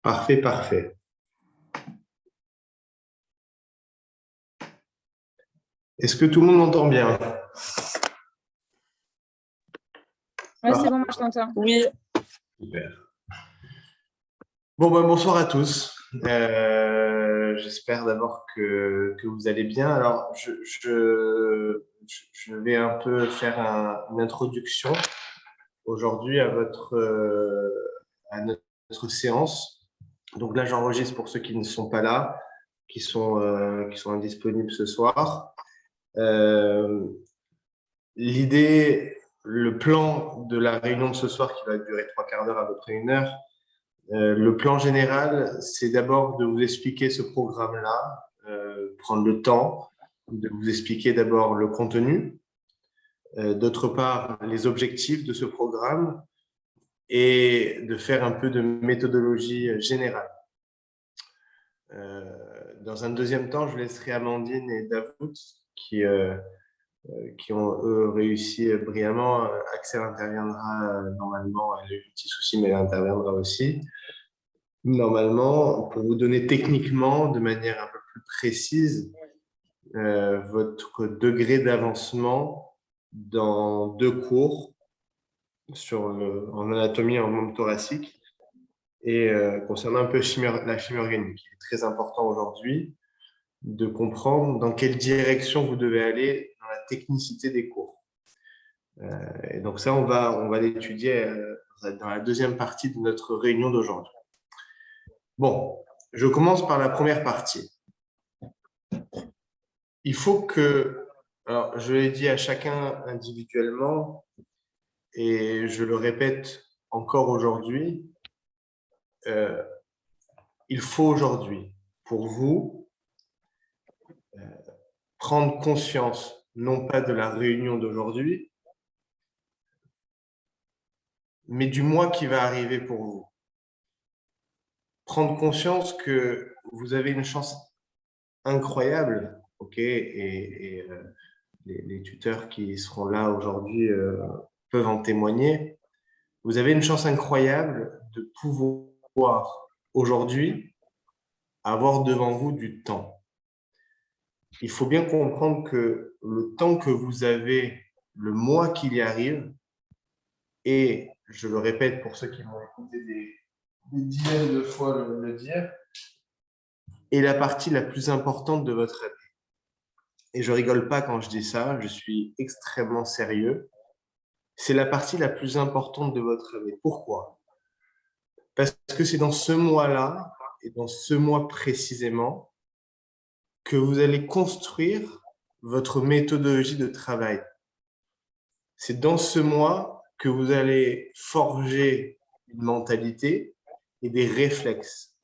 Parfait, parfait. Est-ce que tout le monde m'entend bien? Oui, c'est bon, moi je t'entends. Oui. Super. Bon, bonsoir à tous. J'espère d'abord que vous allez bien. Alors, je vais un peu faire une introduction aujourd'hui à notre séance. Donc là, j'enregistre pour ceux qui ne sont pas là, qui sont indisponibles ce soir. L'idée, le plan de la réunion de ce soir qui va durer 3/4 d'heure, à peu près 1 heure, le plan général, c'est d'abord de vous expliquer ce programme-là, prendre le temps de vous expliquer d'abord le contenu, d'autre part les objectifs de ce programme et de faire un peu de méthodologie générale. Dans un deuxième temps, je laisserai Amandine et Davout qui ont, eux, réussi brillamment. Axel interviendra normalement, elle a eu un petit souci, mais elle interviendra aussi. Normalement, pour vous donner techniquement, de manière un peu plus précise, votre degré d'avancement dans 2 cours en anatomie et en membre thoracique et concernant un peu la chimie organique. Il est très important aujourd'hui de comprendre dans quelle direction vous devez aller dans la technicité des cours. Et donc ça, on va l'étudier dans la deuxième partie de notre réunion d'aujourd'hui. Bon, je commence par la première partie. Il faut que, alors je l'ai dit à chacun individuellement, et je le répète encore aujourd'hui, il faut aujourd'hui, pour vous, prendre conscience, non pas de la réunion d'aujourd'hui, mais du mois qui va arriver pour vous. Prendre conscience que vous avez une chance incroyable, ok, et les tuteurs qui seront là aujourd'hui peuvent en témoigner. Vous avez une chance incroyable de pouvoir aujourd'hui avoir devant vous du temps. Il faut bien comprendre que le temps que vous avez, le mois qui y arrive, et je le répète pour ceux qui m'ont écouté des dizaines de fois le dire, est la partie la plus importante de votre année. Et je rigole pas quand je dis ça, je suis extrêmement sérieux. C'est la partie la plus importante de votre année. Pourquoi? Parce que c'est dans ce mois-là, et dans ce mois précisément, que vous allez construire votre méthodologie de travail. C'est dans ce mois que vous allez forger une mentalité et des réflexes.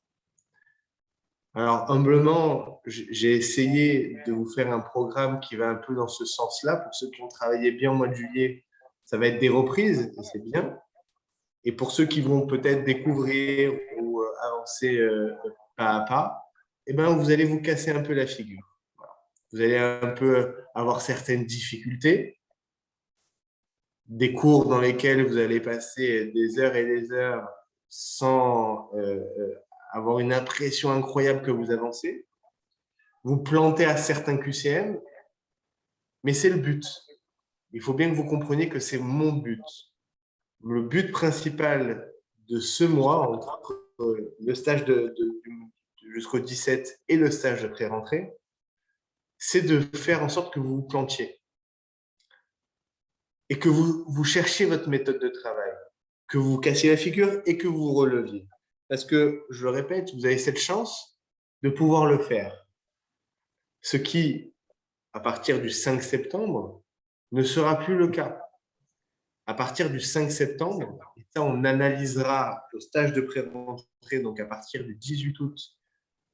Alors, humblement, j'ai essayé de vous faire un programme qui va un peu dans ce sens-là. Pour ceux qui ont travaillé bien au mois de juillet, ça va être des reprises, et c'est bien. Et pour ceux qui vont peut-être découvrir ou avancer pas à pas, eh ben, vous allez vous casser un peu la figure. Voilà. Vous allez un peu avoir certaines difficultés, des cours dans lesquels vous allez passer des heures et des heures sans avoir une impression incroyable que vous avancez. Vous plantez à certains QCM, mais c'est le but. Il faut bien que vous compreniez que c'est mon but. Le but principal de ce mois, entre le stage jusqu'au 17 et le stage de pré-rentrée, c'est de faire en sorte que vous vous plantiez et que vous cherchiez votre méthode de travail, que vous vous cassiez la figure et que vous vous releviez. Parce que, je le répète, vous avez cette chance de pouvoir le faire. Ce qui, à partir du 5 septembre, ne sera plus le cas. À partir du 5 septembre, et ça, on analysera le stage de pré-rentrée, donc à partir du 18 août,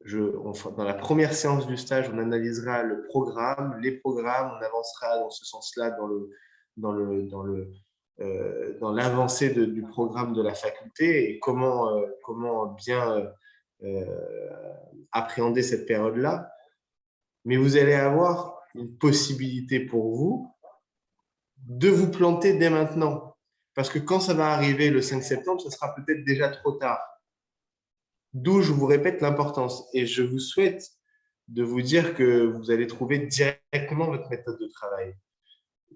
dans la première séance du stage, on analysera le programme, les programmes, on avancera dans ce sens-là dans l'avancée du programme de la faculté et comment bien appréhender cette période-là. Mais vous allez avoir une possibilité pour vous de vous planter dès maintenant. Parce que quand ça va arriver le 5 septembre, ce sera peut-être déjà trop tard. D'où je vous répète l'importance. Et je vous souhaite de vous dire que vous allez trouver directement votre méthode de travail.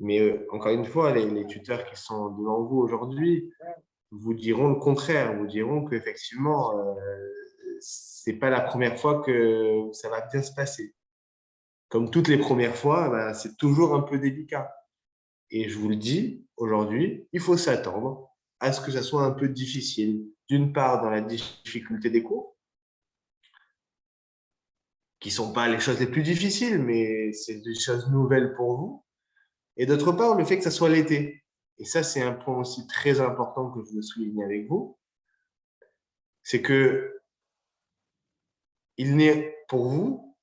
Mais encore une fois, les tuteurs qui sont devant vous aujourd'hui vous diront le contraire, vous diront qu'effectivement, c'est pas la première fois que ça va bien se passer. Comme toutes les premières fois, ben, c'est toujours un peu délicat. Et je vous le dis, aujourd'hui, il faut s'attendre à ce que ça soit un peu difficile. D'une part, dans la difficulté des cours, qui ne sont pas les choses les plus difficiles, mais c'est des choses nouvelles pour vous. Et d'autre part, le fait que ça soit l'été. Et ça, c'est un point aussi très important que je veux souligner avec vous. C'est que il n'est pour vous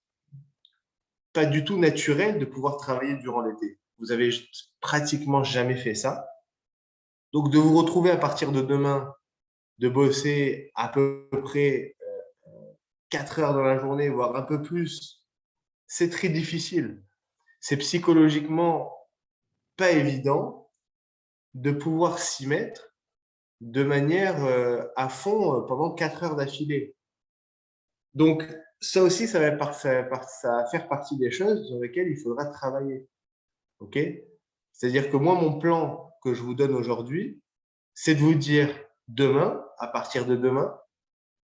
pas du tout naturel de pouvoir travailler durant l'été. Vous avez pratiquement jamais fait ça. Donc, de vous retrouver à partir de demain, de bosser à peu près 4 heures dans la journée, voire un peu plus, c'est très difficile. C'est psychologiquement pas évident de pouvoir s'y mettre de manière à fond pendant 4 heures d'affilée. Donc, ça aussi, ça va faire partie des choses sur lesquelles il faudra travailler. OK? C'est-à-dire que moi, mon plan que je vous donne aujourd'hui, c'est de vous dire demain, à partir de demain,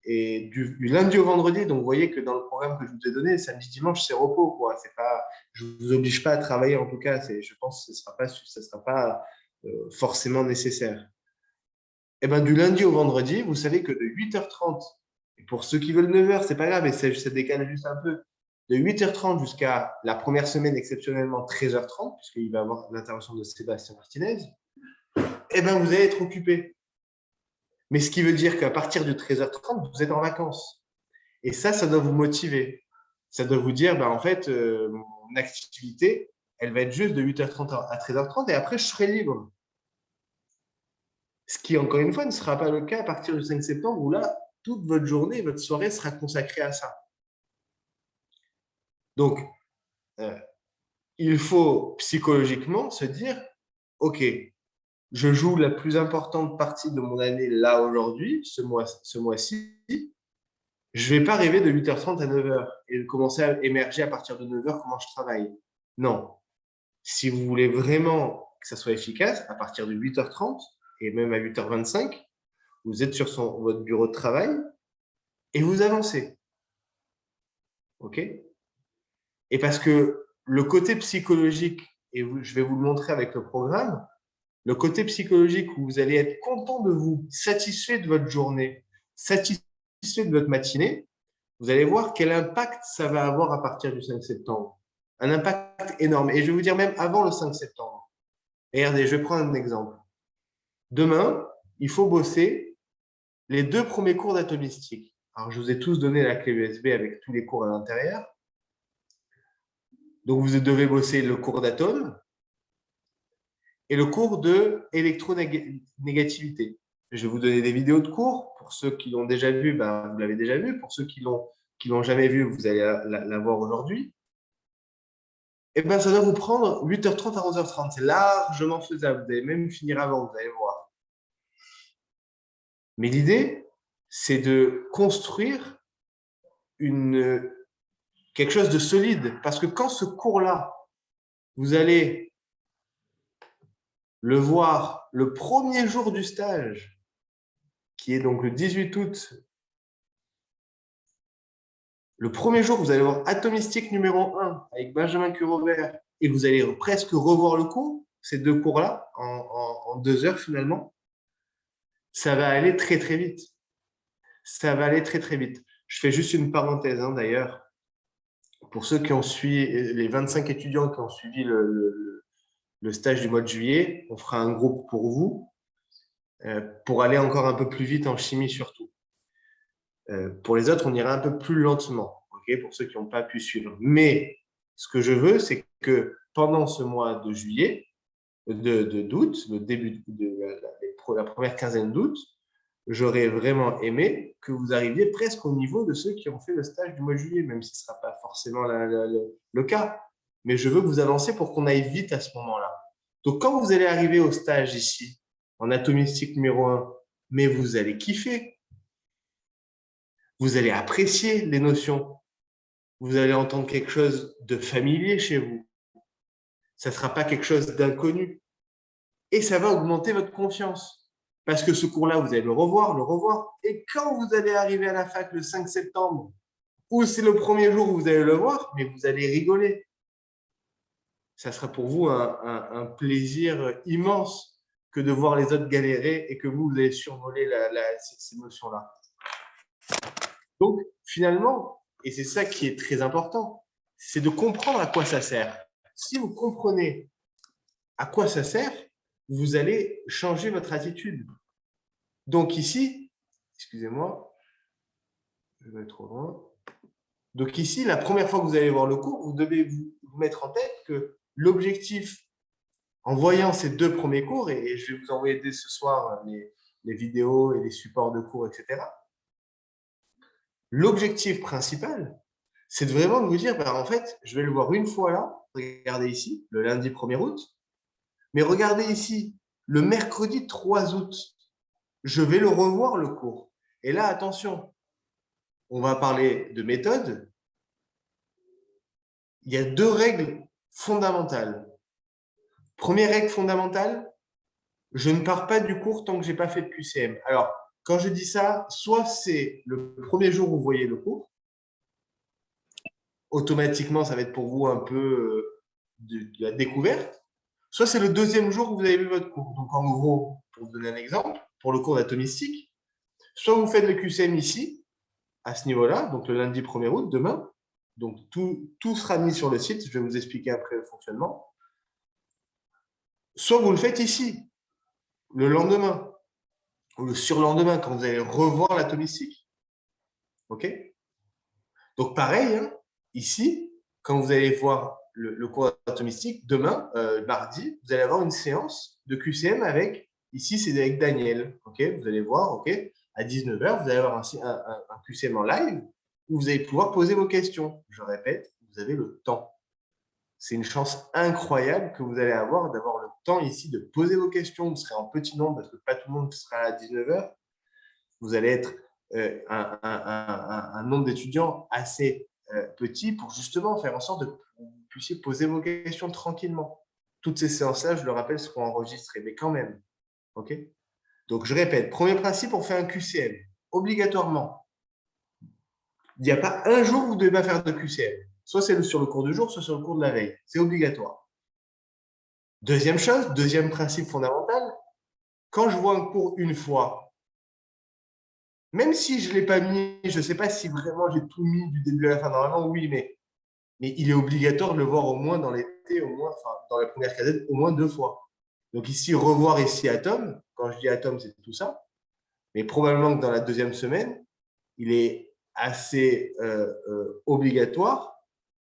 et du lundi au vendredi, donc vous voyez que dans le programme que je vous ai donné, samedi, dimanche, c'est repos, quoi. C'est pas, je ne vous oblige pas à travailler, en tout cas, je pense que ce ne sera pas forcément nécessaire. Et ben, du lundi au vendredi, vous savez que de 8h30, et pour ceux qui veulent 9h, c'est pas grave, et ça décale juste un peu, de 8h30 jusqu'à la première semaine, exceptionnellement 13h30, puisqu'il va y avoir l'intervention de Sébastien Martinez, et ben, vous allez être occupé. Mais ce qui veut dire qu'à partir de 13h30, vous êtes en vacances. Et ça doit vous motiver. Ça doit vous dire, ben, en fait, mon activité, elle va être juste de 8h30 à 13h30 et après, je serai libre. Ce qui, encore une fois, ne sera pas le cas à partir du 5 septembre où là, toute votre journée, votre soirée sera consacrée à ça. Donc, il faut psychologiquement se dire, OK, je joue la plus importante partie de mon année là aujourd'hui, ce mois-ci, je ne vais pas rêver de 8h30 à 9h et de commencer à émerger à partir de 9h comment je travaille. Non. Si vous voulez vraiment que ça soit efficace, à partir de 8h30 et même à 8h25, vous êtes sur votre bureau de travail et vous avancez. OK? Et parce que le côté psychologique, et je vais vous le montrer avec le programme, le côté psychologique où vous allez être content de vous, satisfait de votre journée, satisfait de votre matinée, vous allez voir quel impact ça va avoir à partir du 5 septembre. Un impact énorme. Et je vais vous dire même avant le 5 septembre. Et regardez, je vais prendre un exemple. Demain, il faut bosser les 2 premiers cours d'atomistique. Alors, je vous ai tous donné la clé USB avec tous les cours à l'intérieur. Donc, vous devez bosser le cours d'atomes et le cours de électronégativité. Je vais vous donner des vidéos de cours. Pour ceux qui l'ont déjà vu, ben, vous l'avez déjà vu. Pour ceux qui l'ont jamais vu, vous allez la voir aujourd'hui. Eh ben, ça doit vous prendre 8h30 à 11h30. C'est largement faisable. Vous allez même finir avant, vous allez voir. Mais l'idée, c'est de construire quelque chose de solide. Parce que quand ce cours-là, vous allez le voir le premier jour du stage, qui est donc le 18 août, le premier jour, vous allez voir Atomistique numéro 1 avec Benjamin Curovert et vous allez presque revoir le cours, ces 2 cours-là, en 2 heures finalement. Ça va aller très, très vite. Ça va aller très, très vite. Je fais juste une parenthèse d'ailleurs. Pour ceux qui ont suivi, les 25 étudiants qui ont suivi le stage du mois de juillet, on fera un groupe pour vous, pour aller encore un peu plus vite en chimie surtout. Pour les autres, on ira un peu plus lentement, okay, pour ceux qui n'ont pas pu suivre. Mais ce que je veux, c'est que pendant ce mois de juillet, d'août, le début de la première quinzaine d'août, j'aurais vraiment aimé que vous arriviez presque au niveau de ceux qui ont fait le stage du mois de juillet, même si ce ne sera pas forcément le cas. Mais je veux que vous avanciez pour qu'on aille vite à ce moment-là. Donc, quand vous allez arriver au stage ici, en atomistique numéro 1, mais vous allez kiffer. Vous allez apprécier les notions. Vous allez entendre quelque chose de familier chez vous. Ça ne sera pas quelque chose d'inconnu. Et ça va augmenter votre confiance. Parce que ce cours-là, vous allez le revoir, le revoir. Et quand vous allez arriver à la fac le 5 septembre, ou c'est le premier jour où vous allez le voir, mais vous allez rigoler. Ça sera pour vous un plaisir immense que de voir les autres galérer et que vous allez survoler ces notions-là. Donc, finalement, et c'est ça qui est très important, c'est de comprendre à quoi ça sert. Si vous comprenez à quoi ça sert, vous allez changer votre attitude. Donc ici, excusez-moi, je vais être trop loin. Donc ici, la première fois que vous allez voir le cours, vous devez vous mettre en tête que l'objectif, en voyant ces 2 premiers cours, et je vais vous envoyer dès ce soir les vidéos et les supports de cours, etc. L'objectif principal, c'est vraiment de vous dire, en fait, je vais le voir une fois là, regardez ici, le lundi 1er août, mais regardez ici, le mercredi 3 août, je vais le revoir le cours. Et là, attention, on va parler de méthode. Il y a 2 règles fondamentales. Première règle fondamentale, je ne pars pas du cours tant que je n'ai pas fait de QCM. Alors, quand je dis ça, soit c'est le premier jour où vous voyez le cours, automatiquement, ça va être pour vous un peu de la découverte, soit c'est le deuxième jour où vous avez vu votre cours. Donc, en gros, pour vous donner un exemple, pour le cours d'atomistique, soit vous faites le QCM ici, à ce niveau-là, donc le lundi 1er août, demain. Donc, tout sera mis sur le site. Je vais vous expliquer après le fonctionnement. Soit vous le faites ici, le lendemain, ou le surlendemain, quand vous allez revoir l'atomistique. OK? Donc, pareil, hein, ici, quand vous allez voir le cours d'atomistique, demain, mardi, vous allez avoir une séance de QCM avec, ici, c'est avec Daniel. OK? Vous allez voir, OK? À 19h, vous allez avoir un QCM en live où vous allez pouvoir poser vos questions. Je répète, vous avez le temps. C'est une chance incroyable que vous allez avoir d'avoir le temps ici de poser vos questions. Vous serez en petit nombre parce que pas tout le monde sera à 19h. Vous allez être un nombre d'étudiants assez petit pour justement faire en sorte que vous puissiez poser vos questions tranquillement. Toutes ces séances-là, je le rappelle, seront enregistrées, mais quand même. OK? Donc, je répète, premier principe, on fait un QCM. Obligatoirement. Il n'y a pas un jour où vous ne devez pas faire de QCM. Soit c'est sur le cours du jour, soit sur le cours de la veille. C'est obligatoire. Deuxième chose, deuxième principe fondamental, quand je vois un cours une fois, même si je ne l'ai pas mis, je ne sais pas si vraiment j'ai tout mis du début à la fin, normalement oui, mais il est obligatoire de le voir au moins dans l'été, au moins, enfin, dans la première casette, au moins 2 fois. Donc ici, revoir ici Atom, quand je dis Atom, c'est tout ça, mais probablement que dans la deuxième semaine, il est assez obligatoire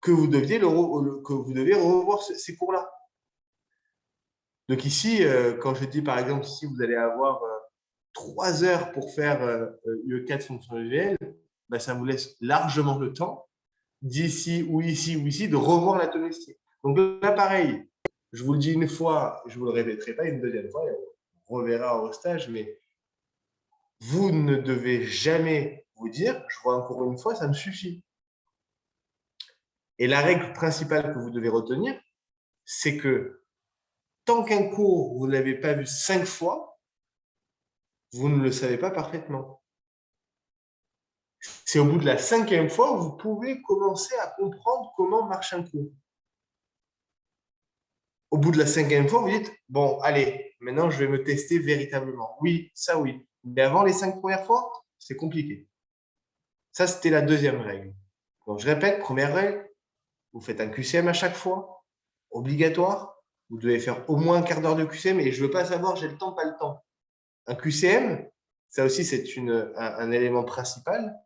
que vous deviez revoir ces cours-là. Donc ici, quand je dis par exemple, ici, vous allez avoir 3 heures pour faire UE4 fonction UVL, ben, ça vous laisse largement le temps d'ici ou ici ou ici de revoir l'atomistique. Donc là, pareil, je vous le dis une fois, je ne vous le répéterai pas une deuxième fois, on reverra au stage, mais vous ne devez jamais vous dire, je vois un cours une fois, ça me suffit. Et la règle principale que vous devez retenir, c'est que tant qu'un cours, vous ne l'avez pas vu 5 fois, vous ne le savez pas parfaitement. C'est au bout de la 5e fois où vous pouvez commencer à comprendre comment marche un cours. Au bout de la 5e fois, vous dites, bon, allez, maintenant, je vais me tester véritablement. Oui, ça oui. Mais avant les 5 premières fois, c'est compliqué. Ça, c'était la deuxième règle. Donc, je répète, première règle, vous faites un QCM à chaque fois, obligatoire. Vous devez faire au moins un quart d'heure de QCM et je ne veux pas savoir, j'ai le temps, pas le temps. Un QCM, ça aussi, c'est un élément principal.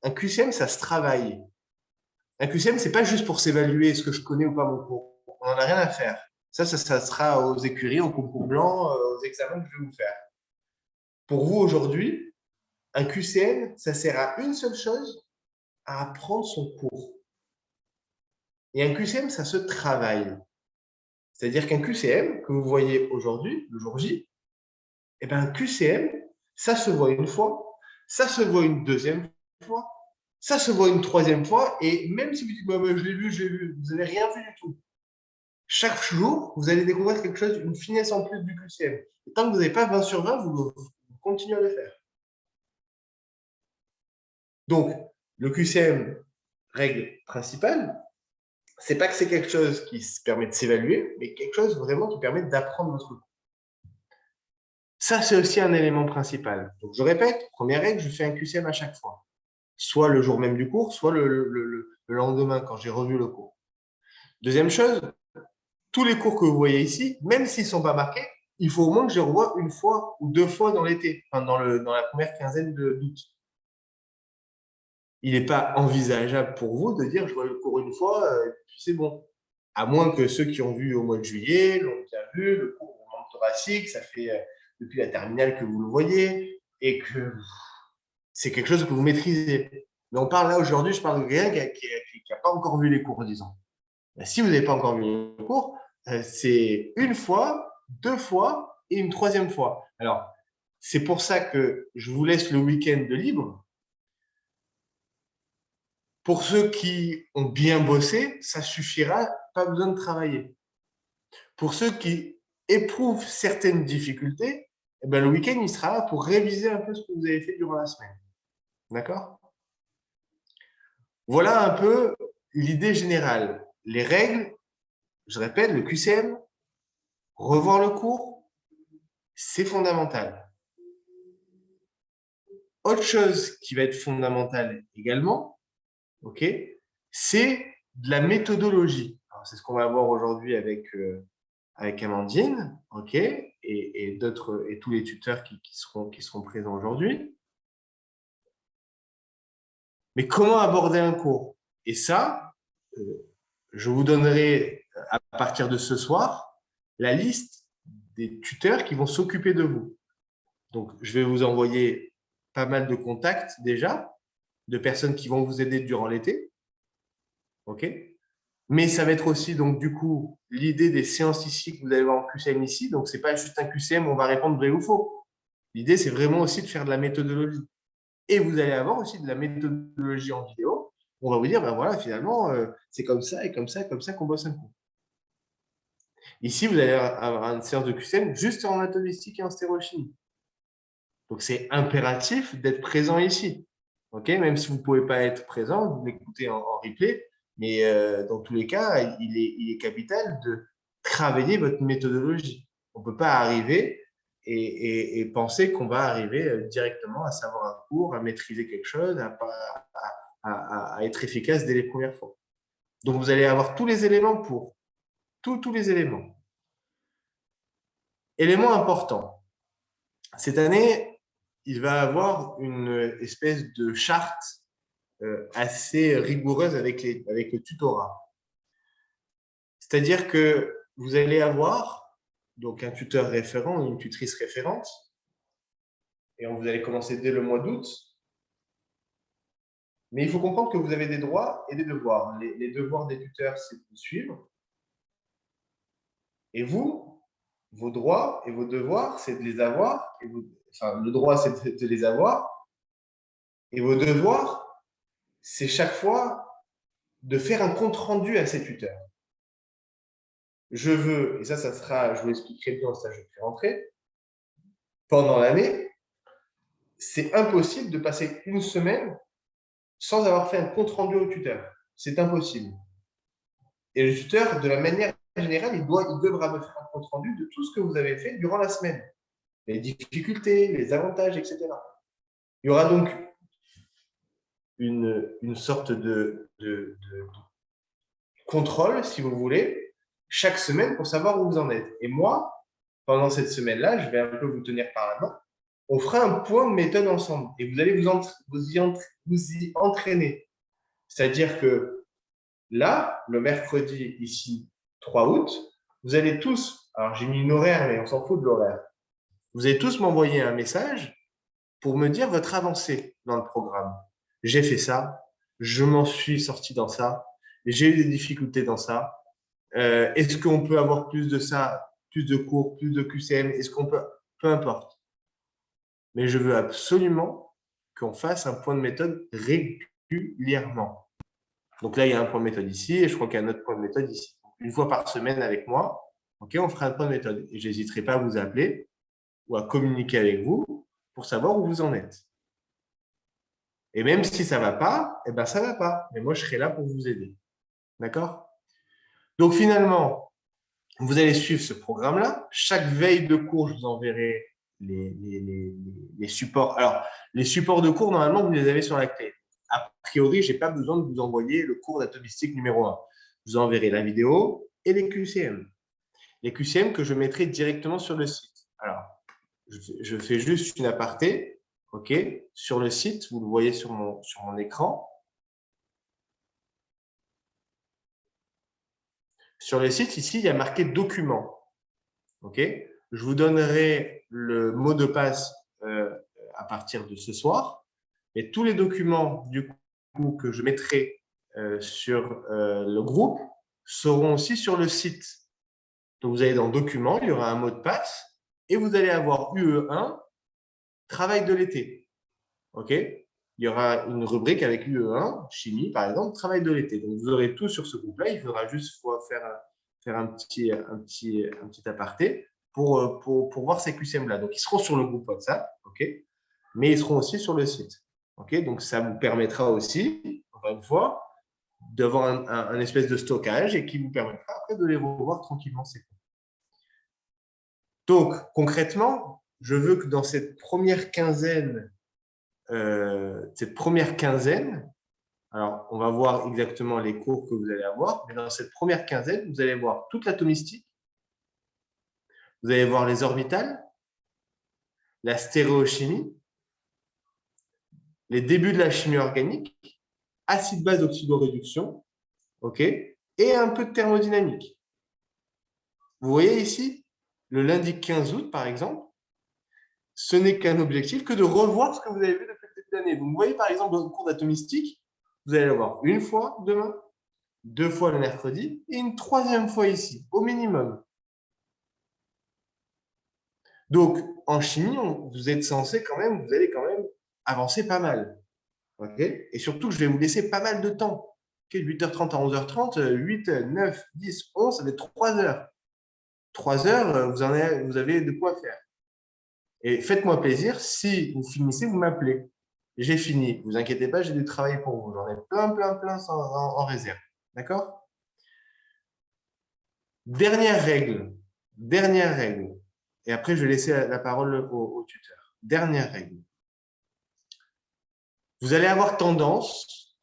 Un QCM, ça se travaille. Un QCM, ce n'est pas juste pour s'évaluer ce que je connais ou pas mon cours. On n'en a rien à faire. Ça sera aux écuries, au concours blanc, aux examens que je vais vous faire. Pour vous, aujourd'hui, un QCM, ça sert à une seule chose, à apprendre son cours. Et un QCM, ça se travaille. C'est-à-dire qu'un QCM, que vous voyez aujourd'hui, le jour J, eh ben, un QCM, ça se voit une fois, ça se voit une deuxième fois, ça se voit une troisième fois, et même si vous dites bah, je l'ai vu, vous n'avez rien vu du tout. Chaque jour, vous allez découvrir quelque chose, une finesse en plus du QCM. Et tant que vous n'avez pas 20 sur 20, vous continuez à le faire. Donc, le QCM, règle principale, c'est pas que c'est quelque chose qui se permet de s'évaluer, mais quelque chose vraiment qui permet d'apprendre votre cours. Ça, c'est aussi un élément principal. Donc, je répète, première règle, je fais un QCM à chaque fois. Soit le jour même du cours, soit le lendemain quand j'ai revu le cours. Deuxième chose, tous les cours que vous voyez ici, même s'ils ne sont pas marqués, il faut au moins que je les revoie une fois ou deux fois dans l'été, enfin dans la première quinzaine d'août. Il n'est pas envisageable pour vous de dire je vois le cours une fois, puis c'est bon. À moins que ceux qui ont vu au mois de juillet l'ont bien vu, le cours membre thoracique, ça fait depuis la terminale que vous le voyez et que c'est quelque chose que vous maîtrisez. Mais on parle là aujourd'hui, je parle de quelqu'un qui n'a pas encore vu les cours, disons. Ben, si vous n'avez pas encore vu les cours, c'est une fois, deux fois et une troisième fois. Alors, c'est pour ça que je vous laisse le week-end de libre. Pour ceux qui ont bien bossé, ça suffira, pas besoin de travailler. Pour ceux qui éprouvent certaines difficultés, eh ben, le week-end, il sera là pour réviser un peu ce que vous avez fait durant la semaine. D'accord? Voilà un peu l'idée générale. Les règles, je répète, le QCM, revoir le cours, c'est fondamental. Autre chose qui va être fondamentale également, okay, c'est de la méthodologie. C'est ce qu'on va voir aujourd'hui avec Amandine, okay, et d'autres, et tous les tuteurs qui seront présents aujourd'hui. Mais comment aborder un cours? Et ça, je vous donnerai à partir de ce soir la liste des tuteurs qui vont s'occuper de vous. Donc, je vais vous envoyer pas mal de contacts déjà, de personnes qui vont vous aider durant l'été. OK? Mais ça va être aussi, donc, du coup, l'idée des séances ici que vous allez voir en QCM ici. Donc, ce n'est pas juste un QCM où on va répondre vrai ou faux. L'idée, c'est vraiment aussi de faire de la méthodologie. Et vous allez avoir aussi de la méthodologie en vidéo. On va vous dire, ben voilà, finalement, c'est comme ça et comme ça et comme ça qu'on bosse un cours. Ici, vous allez avoir une séance de QCM juste en atomistique et en stéréochimie. Donc, c'est impératif d'être présent ici. Okay, même si vous ne pouvez pas être présent, vous l'écoutez en replay. Mais dans tous les cas, il est capital de travailler votre méthodologie. On ne peut pas arriver et penser qu'on va arriver directement à savoir un cours, à maîtriser quelque chose, à être efficace dès les premières fois. Donc, vous allez avoir tous les éléments pour. Tous les éléments. Élément important. Cette année, il va avoir une espèce de charte assez rigoureuse avec le tutorat. C'est-à-dire que vous allez avoir donc un tuteur référent ou une tutrice référente, et vous allez commencer dès le mois d'août. Mais il faut comprendre que vous avez des droits et des devoirs. Les devoirs des tuteurs, c'est de vous suivre. Et vous, vos droits et vos devoirs, c'est de les avoir. Le droit, c'est de les avoir. Et vos devoirs, c'est chaque fois de faire un compte rendu à ces tuteurs. Je veux, et ça sera, je vous l'expliquerai bien en stage de pré-rentrée, pendant l'année, c'est impossible de passer une semaine sans avoir fait un compte rendu au tuteur. C'est impossible. Et le tuteur, de la manière générale, il devra me faire un compte rendu de tout ce que vous avez fait durant la semaine. Les difficultés, les avantages, etc. Il y aura donc une sorte de contrôle, si vous voulez, chaque semaine pour savoir où vous en êtes. Et moi, pendant cette semaine-là, je vais un peu vous tenir par la main. On fera un point de méthode ensemble et vous allez vous y entraîner. C'est-à-dire que là, le mercredi, ici, 3 août, vous allez tous, alors j'ai mis une horaire, mais on s'en fout de l'horaire, vous allez tous m'envoyer un message pour me dire votre avancée dans le programme. J'ai fait ça, je m'en suis sorti dans ça, j'ai eu des difficultés dans ça. Est-ce qu'on peut avoir plus de ça, plus de cours, plus de QCM? Est-ce qu'on peut? Peu importe. Mais je veux absolument qu'on fasse un point de méthode régulièrement. Donc là, il y a un point de méthode ici et je crois qu'il y a un autre point de méthode ici. Une fois par semaine avec moi, okay, on fera un point de méthode. Et je n'hésiterai pas à vous appeler ou à communiquer avec vous pour savoir où vous en êtes. Et même si ça ne va pas, eh ben, ça ne va pas. Mais moi, je serai là pour vous aider. D'accord? Donc finalement, vous allez suivre ce programme-là. Chaque veille de cours, je vous enverrai les supports. Alors, les supports de cours, normalement, vous les avez sur la clé. A priori, je n'ai pas besoin de vous envoyer le cours d'atomistique numéro 1. Je vous enverrai la vidéo et les QCM. Les QCM que je mettrai directement sur le site. Alors, je fais juste une aparté. OK, sur le site, vous le voyez sur mon écran. Sur le site, ici, il y a marqué « Documents ». OK, je vous donnerai le mot de passe à partir de ce soir. Et tous les documents du coup, que je mettrai sur le groupe seront aussi sur le site. Donc, vous allez dans « Documents », il y aura un mot de passe et vous allez avoir UE1, travail de l'été. OK, il y aura une rubrique avec UE1, chimie par exemple, travail de l'été. Donc, vous aurez tout sur ce groupe-là. Il faudra juste faire un petit aparté pour voir ces QCM-là. Donc, ils seront sur le groupe WhatsApp, OK, mais ils seront aussi sur le site. OK, donc, ça vous permettra aussi, encore une fois, d'avoir un espèce de stockage et qui vous permettra après de les revoir tranquillement. Donc, concrètement, je veux que dans cette première quinzaine, alors, on va voir exactement les cours que vous allez avoir, mais dans cette première quinzaine, vous allez voir toute l'atomistique, vous allez voir les orbitales, la stéréochimie, les débuts de la chimie organique, acide-base oxydoréduction, OK, et un peu de thermodynamique. Vous voyez ici, le lundi 15 août, par exemple, ce n'est qu'un objectif que de revoir ce que vous avez vu depuis le début de l'année. Donc, vous voyez, par exemple, dans le cours d'atomistique, vous allez l'avoir une fois demain, 2 fois le mercredi et une 3e fois ici, au minimum. Donc, en chimie, vous êtes censé quand même, vous allez quand même avancer pas mal. Okay, et surtout, je vais vous laisser pas mal de temps. Okay, 8h30 à 11h30, 8, 9, 10, 11, ça va être 3 heures. 3 heures, vous avez de quoi faire. Et faites-moi plaisir, si vous finissez, vous m'appelez. J'ai fini, ne vous inquiétez pas, j'ai du travail pour vous. J'en ai plein en réserve. D'accord? Dernière règle, et après je vais laisser la parole au tuteur. Dernière règle. Vous allez avoir tendance,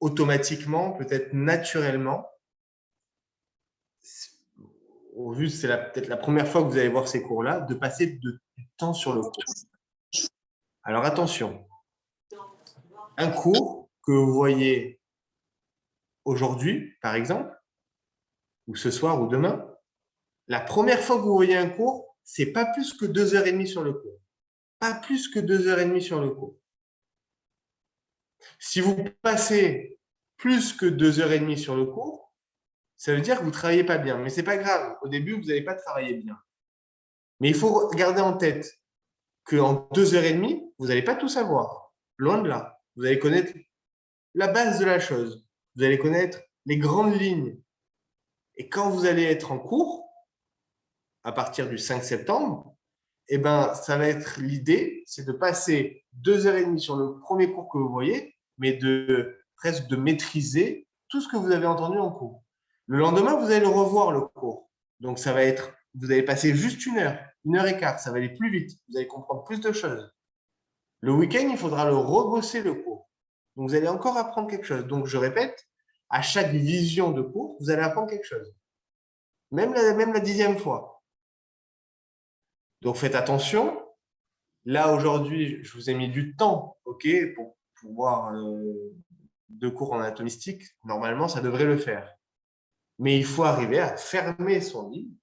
automatiquement, peut-être naturellement, au vu que c'est peut-être la première fois que vous allez voir ces cours-là, de passer du temps sur le cours. Alors attention, un cours que vous voyez aujourd'hui, par exemple, ou ce soir ou demain, la première fois que vous voyez un cours, c'est pas plus que 2h30 sur le cours. Pas plus que 2h30 sur le cours. Si vous passez plus que 2h30 sur le cours, ça veut dire que vous ne travaillez pas bien. Mais ce n'est pas grave. Au début, vous n'allez pas travailler bien. Mais il faut garder en tête qu'en 2h30, vous n'allez pas tout savoir. Loin de là. Vous allez connaître la base de la chose. Vous allez connaître les grandes lignes. Et quand vous allez être en cours, à partir du 5 septembre, eh ben, ça va être l'idée, c'est de passer 2h30 sur le premier cours que vous voyez, mais presque de maîtriser tout ce que vous avez entendu en cours. Le lendemain, vous allez le revoir, le cours. Donc, ça va être, vous allez passer juste 1h et quart, ça va aller plus vite, vous allez comprendre plus de choses. Le week-end, il faudra le rebosser, le cours. Donc, vous allez encore apprendre quelque chose. Donc, je répète, à chaque vision de cours, vous allez apprendre quelque chose. Même la 10e fois. Donc, faites attention. Là, aujourd'hui, je vous ai mis du temps, OK, pour pouvoir 2 cours en atomistique. Normalement, ça devrait le faire. Mais il faut arriver à fermer son livre.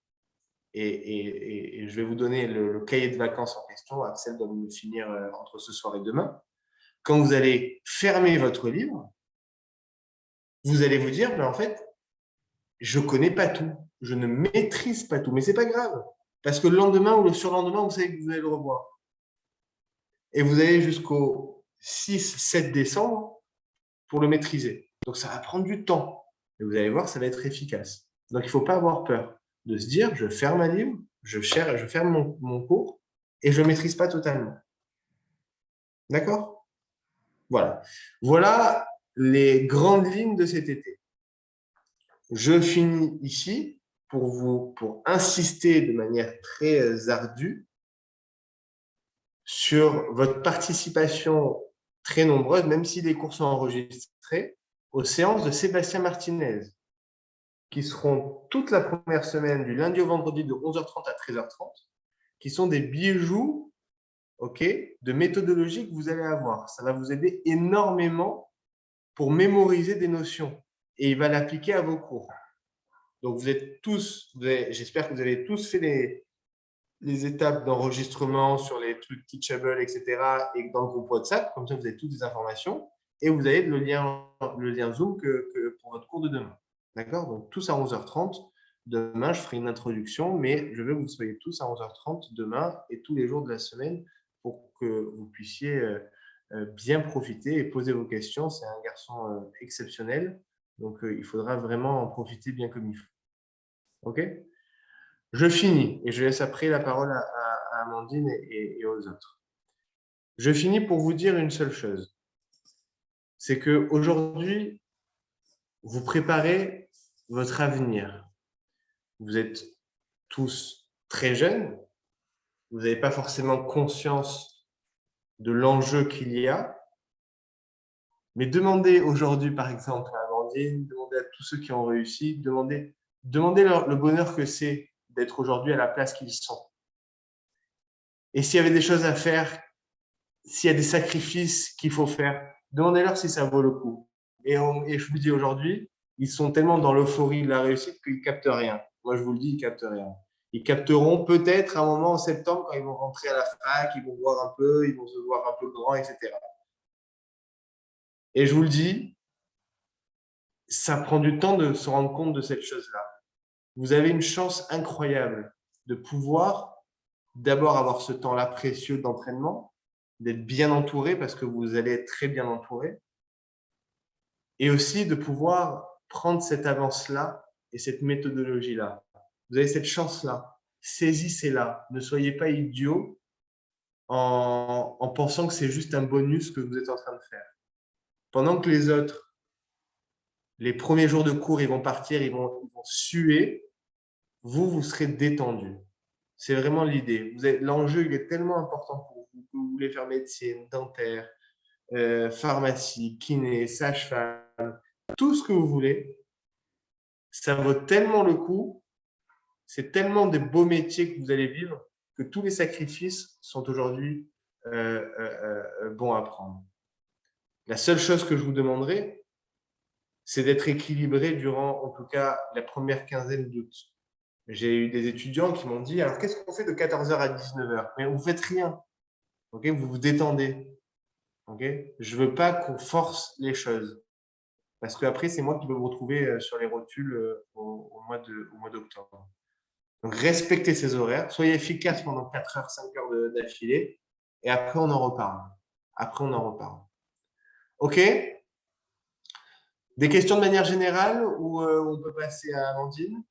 Et je vais vous donner le cahier de vacances en question. Axel doit vous le finir entre ce soir et demain. Quand vous allez fermer votre livre, vous allez vous dire, mais en fait, je ne connais pas tout. Je ne maîtrise pas tout. Mais ce n'est pas grave. Parce que le lendemain ou le surlendemain, vous savez que vous allez le revoir. Et vous allez jusqu'au 6-7 décembre pour le maîtriser. Donc, ça va prendre du temps. Et vous allez voir, ça va être efficace. Donc, il ne faut pas avoir peur de se dire, je ferme un livre, je ferme mon cours et je ne maîtrise pas totalement. D'accord? Voilà. Voilà les grandes lignes de cet été. Je finis ici pour insister de manière très ardue sur votre participation très nombreuse, même si les cours sont enregistrés, aux séances de Sébastien Martinez, qui seront toute la première semaine, du lundi au vendredi, de 11h30 à 13h30, qui sont des bijoux de méthodologie que vous allez avoir. Ça va vous aider énormément pour mémoriser des notions et il va l'appliquer à vos cours. Donc, vous êtes tous, j'espère que vous avez tous fait les étapes d'enregistrement sur les trucs Teachable, etc. et dans le groupe WhatsApp. Comme ça, vous avez toutes les informations et vous avez le lien Zoom que pour votre cours de demain. D'accord? Donc, tous à 11h30. Demain, je ferai une introduction, mais je veux que vous soyez tous à 11h30 demain et tous les jours de la semaine pour que vous puissiez bien profiter et poser vos questions. C'est un garçon exceptionnel, donc il faudra vraiment en profiter bien comme il faut. OK? Je finis et je laisse après la parole à Amandine et aux autres. Je finis pour vous dire une seule chose. C'est qu'aujourd'hui, vous préparez votre avenir. Vous êtes tous très jeunes. Vous n'avez pas forcément conscience de l'enjeu qu'il y a. Mais demandez aujourd'hui, par exemple, à Amandine, demandez à tous ceux qui ont réussi, demandez le bonheur que c'est d'être aujourd'hui à la place qu'ils sont. Et s'il y avait des choses à faire, s'il y a des sacrifices qu'il faut faire, demandez-leur si ça vaut le coup. Et je vous dis aujourd'hui, ils sont tellement dans l'euphorie de la réussite qu'ils ne captent rien. Moi, je vous le dis, ils ne captent rien. Ils capteront peut-être à un moment en septembre, quand ils vont rentrer à la fac, ils vont voir un peu, ils vont se voir un peu grands, etc. Et je vous le dis, ça prend du temps de se rendre compte de cette chose-là. Vous avez une chance incroyable de pouvoir d'abord avoir ce temps-là précieux d'entraînement, d'être bien entouré parce que vous allez être très bien entouré, et aussi de pouvoir prendre cette avance-là et cette méthodologie-là. Vous avez cette chance-là. Saisissez-la. Ne soyez pas idiots en pensant que c'est juste un bonus que vous êtes en train de faire. Pendant que les autres, les premiers jours de cours, ils vont partir, ils vont suer, vous serez détendu. C'est vraiment l'idée. L'enjeu, il est tellement important pour vous que vous voulez faire médecine, dentaire, pharmacie, kiné, sage-femme, tout ce que vous voulez. Ça vaut tellement le coup. C'est tellement de beaux métiers que vous allez vivre que tous les sacrifices sont aujourd'hui bons à prendre. La seule chose que je vous demanderai, c'est d'être équilibré durant, en tout cas, la première quinzaine d'août. J'ai eu des étudiants qui m'ont dit, alors qu'est-ce qu'on fait de 14h à 19h? Mais vous ne faites rien. Okay, vous vous détendez. Okay, je ne veux pas qu'on force les choses. Parce qu'après, c'est moi qui vais vous retrouver sur les rotules au mois d'octobre. Donc, respectez ces horaires. Soyez efficace pendant 4 heures, 5 heures d'affilée. Et après, on en reparle. OK? Des questions de manière générale ou on peut passer à Amandine?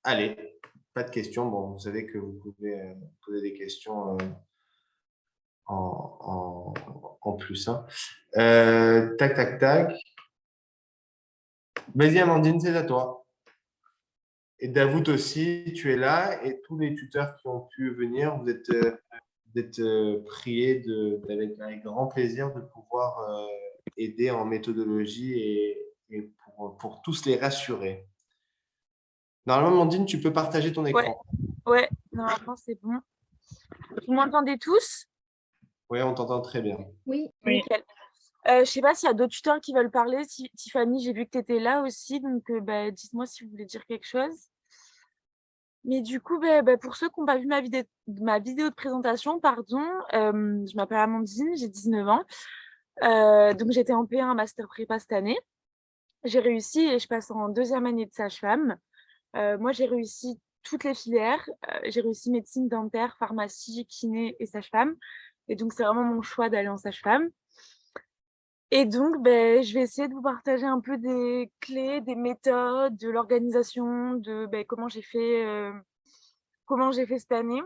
Allez, pas de questions. Bon, vous savez que vous pouvez poser des questions en plus. Hein. Tac, tac, tac. Vas-y, Amandine, c'est à toi. Et Davout aussi, tu es là. Et tous les tuteurs qui ont pu venir, vous êtes priés avec grand plaisir de pouvoir aider en méthodologie et pour tous les rassurer. Normalement, Amandine, tu peux partager ton écran. Ouais, normalement, c'est bon. Vous m'entendez tous? Oui, on t'entend très bien. Oui. Nickel. Je ne sais pas s'il y a d'autres tuteurs qui veulent parler. Tiffany, j'ai vu que tu étais là aussi, donc dites-moi si vous voulez dire quelque chose. Mais du coup, pour ceux qui n'ont pas vu ma vidéo de présentation, pardon, je m'appelle Amandine, j'ai 19 ans. Donc, j'étais en P1 Master Prépa cette année. J'ai réussi et je passe en 2e année de sage-femme. Moi, j'ai réussi toutes les filières. J'ai réussi médecine, dentaire, pharmacie, kiné et sage-femme. Et donc, c'est vraiment mon choix d'aller en sage-femme. Et donc, je vais essayer de vous partager un peu des clés, des méthodes, de l'organisation, de comment j'ai fait cette année.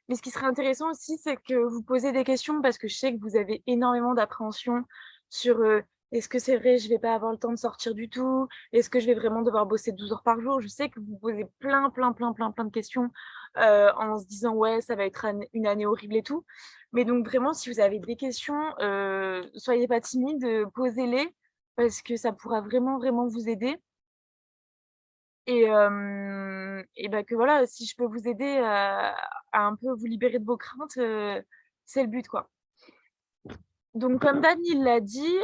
Mais ce qui serait intéressant aussi, c'est que vous posez des questions parce que je sais que vous avez énormément d'appréhension sur est-ce que c'est vrai, je vais pas avoir le temps de sortir du tout? Est-ce que je vais vraiment devoir bosser 12 heures par jour? Je sais que vous posez plein de questions en se disant ouais, ça va être une année horrible et tout. Mais donc vraiment, si vous avez des questions, soyez pas timide, posez-les parce que ça pourra vraiment vous aider. Et que voilà, si je peux vous aider à un peu vous libérer de vos craintes, c'est le but, quoi. Donc comme Dan, il l'a dit,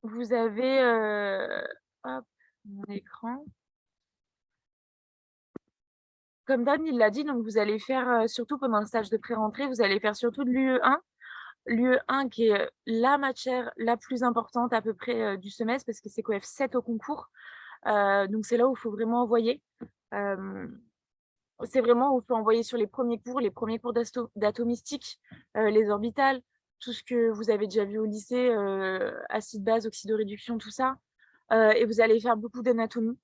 vous avez, hop, mon écran. Comme Dan, il l'a dit, donc vous allez faire, surtout pendant le stage de pré-rentrée, vous allez faire surtout de l'UE1. L'UE1 qui est la matière la plus importante à peu près, du semestre parce que c'est coef 7 au concours. Donc c'est là où il faut vraiment envoyer. C'est vraiment où il faut envoyer sur les premiers cours d'atomistique, les orbitales, tout ce que vous avez déjà vu au lycée, acide base, oxyde de réduction, tout ça. Et vous allez faire beaucoup d'anatomie.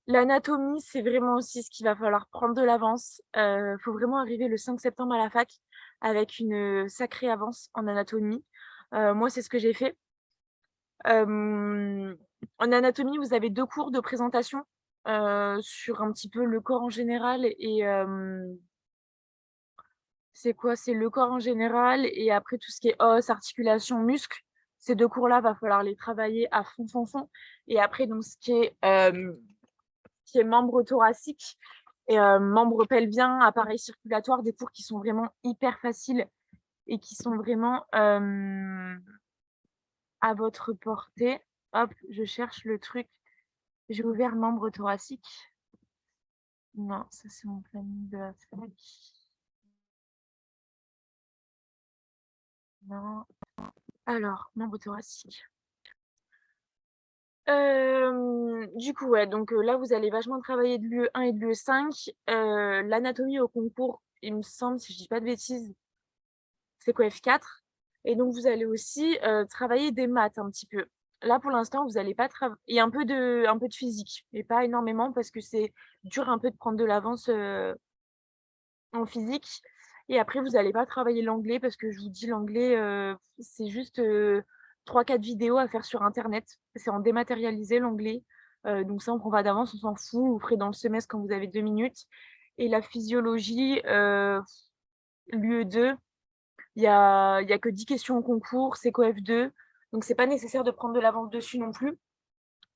L'anatomie, c'est vraiment aussi ce qu'il va falloir prendre de l'avance. Faut vraiment arriver le 5 septembre à la fac avec une sacrée avance en anatomie. Moi, c'est ce que j'ai fait. En anatomie, vous avez 2 cours de présentation, sur un petit peu le corps en général et c'est quoi? C'est le corps en général et après tout ce qui est os, articulations, muscles. Ces 2 cours-là, va falloir les travailler à fond et après donc ce qui est membre thoracique et membre pelvien, appareil circulatoire, des cours qui sont vraiment hyper faciles et qui sont vraiment, à votre portée. Hop, je cherche le truc. J'ai ouvert membre thoracique. Non, ça c'est mon planning de la fac. Non. Alors, membre thoracique. Du coup, ouais, donc là, vous allez vachement travailler de l'UE1 et de l'UE5. L'anatomie au concours, il me semble, si je dis pas de bêtises, c'est coef 4. Et donc, vous allez aussi travailler des maths un petit peu. Là, pour l'instant, vous allez pas travailler. Il y a un peu de physique, mais pas énormément parce que c'est dur un peu de prendre de l'avance en physique. Et après, vous allez pas travailler l'anglais parce que je vous dis, l'anglais, c'est juste 3-4 vidéos à faire sur internet. C'est en dématérialisé l'anglais. Donc ça, on prend pas d'avance, on s'en fout. Vous ferez dans le semestre quand vous avez 2 minutes. Et la physiologie, l'UE2, il y a que 10 questions au concours, c'est coef2. Donc c'est pas nécessaire de prendre de l'avance dessus non plus.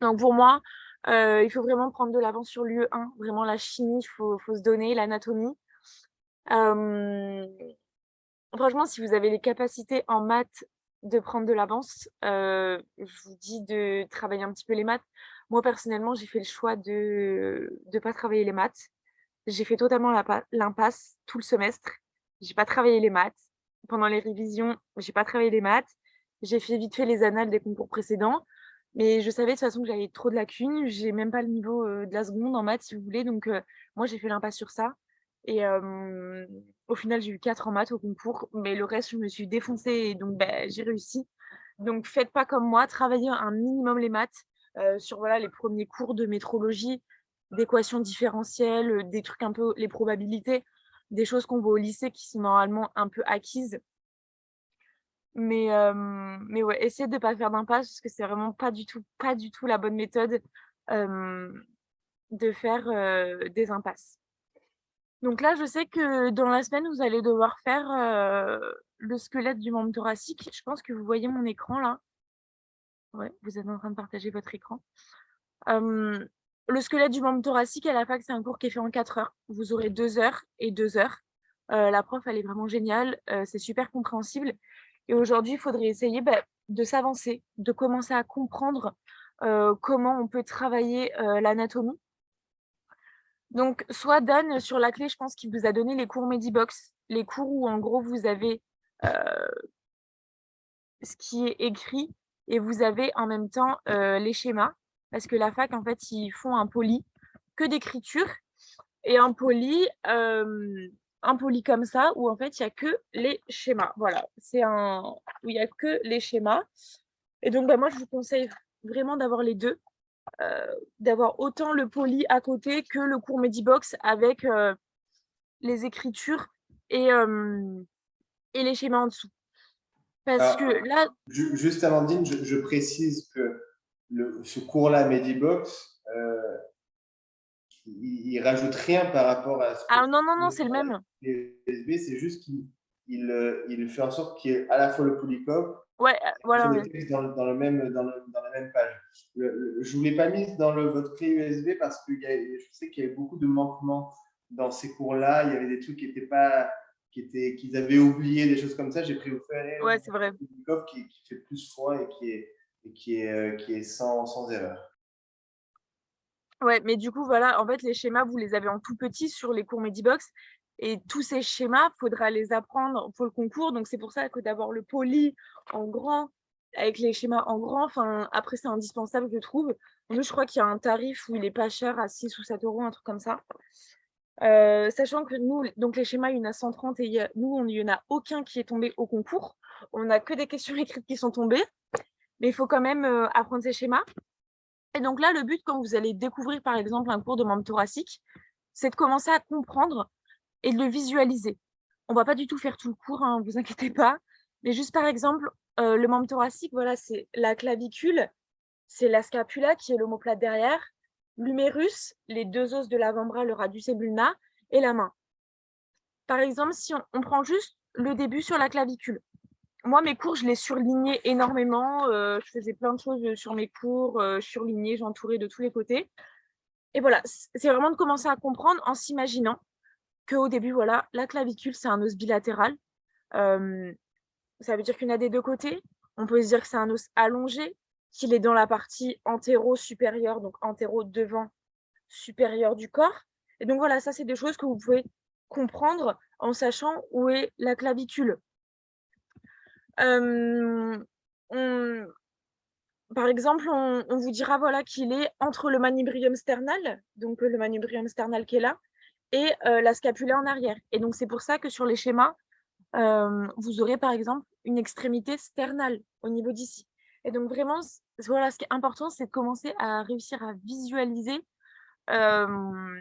Donc pour moi, il faut vraiment prendre de l'avance sur l'UE1. Vraiment la chimie, il faut se donner, l'anatomie. Franchement, si vous avez les capacités en maths de prendre de l'avance, je vous dis de travailler un petit peu les maths. Moi, personnellement, j'ai fait le choix de pas travailler les maths. J'ai fait totalement l'impasse tout le semestre. J'ai pas travaillé les maths. Pendant les révisions, j'ai pas travaillé les maths. J'ai fait vite fait les annales des concours précédents, mais je savais de toute façon que j'avais trop de lacunes. J'ai même pas le niveau, de la seconde en maths, si vous voulez, donc moi, j'ai fait l'impasse sur ça et au final, j'ai eu 4 en maths au concours, mais le reste, je me suis défoncée et donc j'ai réussi. Donc faites pas comme moi, travaillez un minimum les maths, sur voilà, les premiers cours de métrologie, d'équations différentielles, des trucs un peu les probabilités, des choses qu'on voit au lycée qui sont normalement un peu acquises. Mais ouais, essayez de pas faire d'impasse parce que c'est vraiment pas du tout la bonne méthode, de faire, des impasses. Donc là, je sais que dans la semaine, vous allez devoir faire, le squelette du membre thoracique. Je pense que vous voyez mon écran là. Ouais, vous êtes en train de partager votre écran. Le squelette du membre thoracique à la fac, c'est un cours qui est fait en 4 heures. Vous aurez 2 heures et 2 heures. La prof, elle est vraiment géniale, c'est super compréhensible et aujourd'hui, il faudrait essayer, de s'avancer, de commencer à comprendre, comment on peut travailler, l'anatomie. Donc soit Dan, sur la clé, je pense qu'il vous a donné les cours Medibox, les cours où en gros vous avez, ce qui est écrit et vous avez en même temps, les schémas. parce que la fac, en fait, ils font un poly que d'écriture et un poly comme ça où en fait, il y a que les schémas. Voilà, c'est un où il y a que les schémas. Et donc, bah, moi, je vous conseille vraiment d'avoir les deux, d'avoir autant le poly à côté que le cours Medibox avec les écritures et, et les schémas en dessous. Parce Alors, que là, juste Amandine, je précise que ce cours-là, Medibox, il rajoute rien par rapport à ce que ah non, non, non, faisait c'est le dans la même. USB, c'est juste qu'il fait en sorte qu'il y ait à la fois le polycope Ouais, et voilà, le ouais. texte dans la même page. Je ne vous l'ai pas mis dans votre clé USB parce que je sais qu'il y avait beaucoup de manquements dans ces cours-là. Il y avait des trucs qui étaient pas, qu'ils avaient oublié, des choses comme ça. J'ai préféré Ouais, vous c'est montrer vrai. le polycope qui fait plus foi et qui est sans erreur. Ouais, mais du coup, voilà, en fait, les schémas, vous les avez en tout petit sur les cours Medibox. Et tous ces schémas, faudra les apprendre pour le concours. Donc, c'est pour ça que d'avoir le poly en grand, avec les schémas en grand, enfin, après, c'est indispensable, je trouve. En plus, je crois qu'il y a un tarif où il est pas cher à 6 ou 7 euros, un truc comme ça. Sachant que nous, donc les schémas, il y en a 130 et nous, il n'y en a aucun qui est tombé au concours. On n'a que des questions écrites qui sont tombées. Mais il faut quand même apprendre ces schémas. Et donc là, le but, quand vous allez découvrir, par exemple, un cours de membre thoracique, c'est de commencer à comprendre et de le visualiser. On va pas du tout faire tout le cours, hein, vous inquiétez pas. Mais juste, par exemple, le membre thoracique, voilà, c'est la clavicule, c'est la scapula qui est l'omoplate derrière, l'humérus, les deux os de l'avant-bras, le radius et l'ulna, et la main. Par exemple, si on prend juste le début sur la clavicule. Moi, mes cours, je les surlignais énormément. Je faisais plein de choses sur mes cours, surlignais, j'entourais de tous les côtés. Et voilà, c'est vraiment de commencer à comprendre en s'imaginant qu'au début, voilà, la clavicule, c'est un os bilatéral. Euh, Ça veut dire qu'il y en a des deux côtés. On peut se dire que c'est un os allongé, qu'il est dans la partie antéro-supérieure, donc antéro-devant supérieur du corps. Et donc voilà, ça, c'est des choses que vous pouvez comprendre en sachant où est la clavicule. Euh, on, Par exemple, on vous dira voilà, qu'il est entre le manubrium sternal, donc le manubrium sternal qui est là, et la scapula en arrière. Et donc, c'est pour ça que sur les schémas, vous aurez par exemple une extrémité sternale au niveau d'ici. Et donc, vraiment, voilà, ce qui est important, c'est de commencer à réussir euh,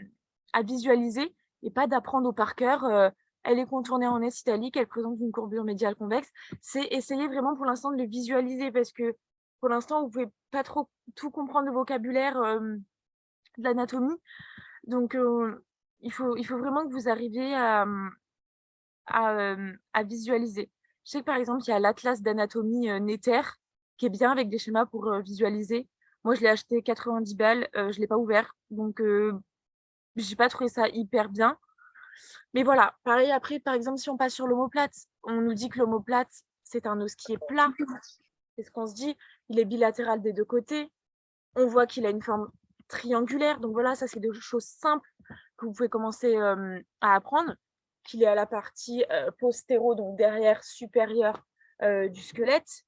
à visualiser et pas d'apprendre au par cœur. Elle est contournée en S italique, elle présente une courbure médiale convexe. C'est essayer vraiment pour l'instant de le visualiser parce que pour l'instant, vous pouvez pas trop tout comprendre le vocabulaire de l'anatomie. Donc, il faut vraiment que vous arriviez à visualiser. Je sais que par exemple, il y a l'atlas d'anatomie Netter qui est bien avec des schémas pour visualiser. Moi, je l'ai acheté 90 balles, je ne l'ai pas ouvert. Donc, j'ai pas trouvé ça hyper bien. Mais voilà, pareil, après, par exemple, si on passe sur l'omoplate, on nous dit que l'omoplate, c'est un os qui est plat. C'est ce qu'on se dit. Il est bilatéral des deux côtés. On voit qu'il a une forme triangulaire. Donc voilà, ça, c'est des choses simples que vous pouvez commencer à apprendre. Qu'il est à la partie postéro, donc derrière, supérieure du squelette.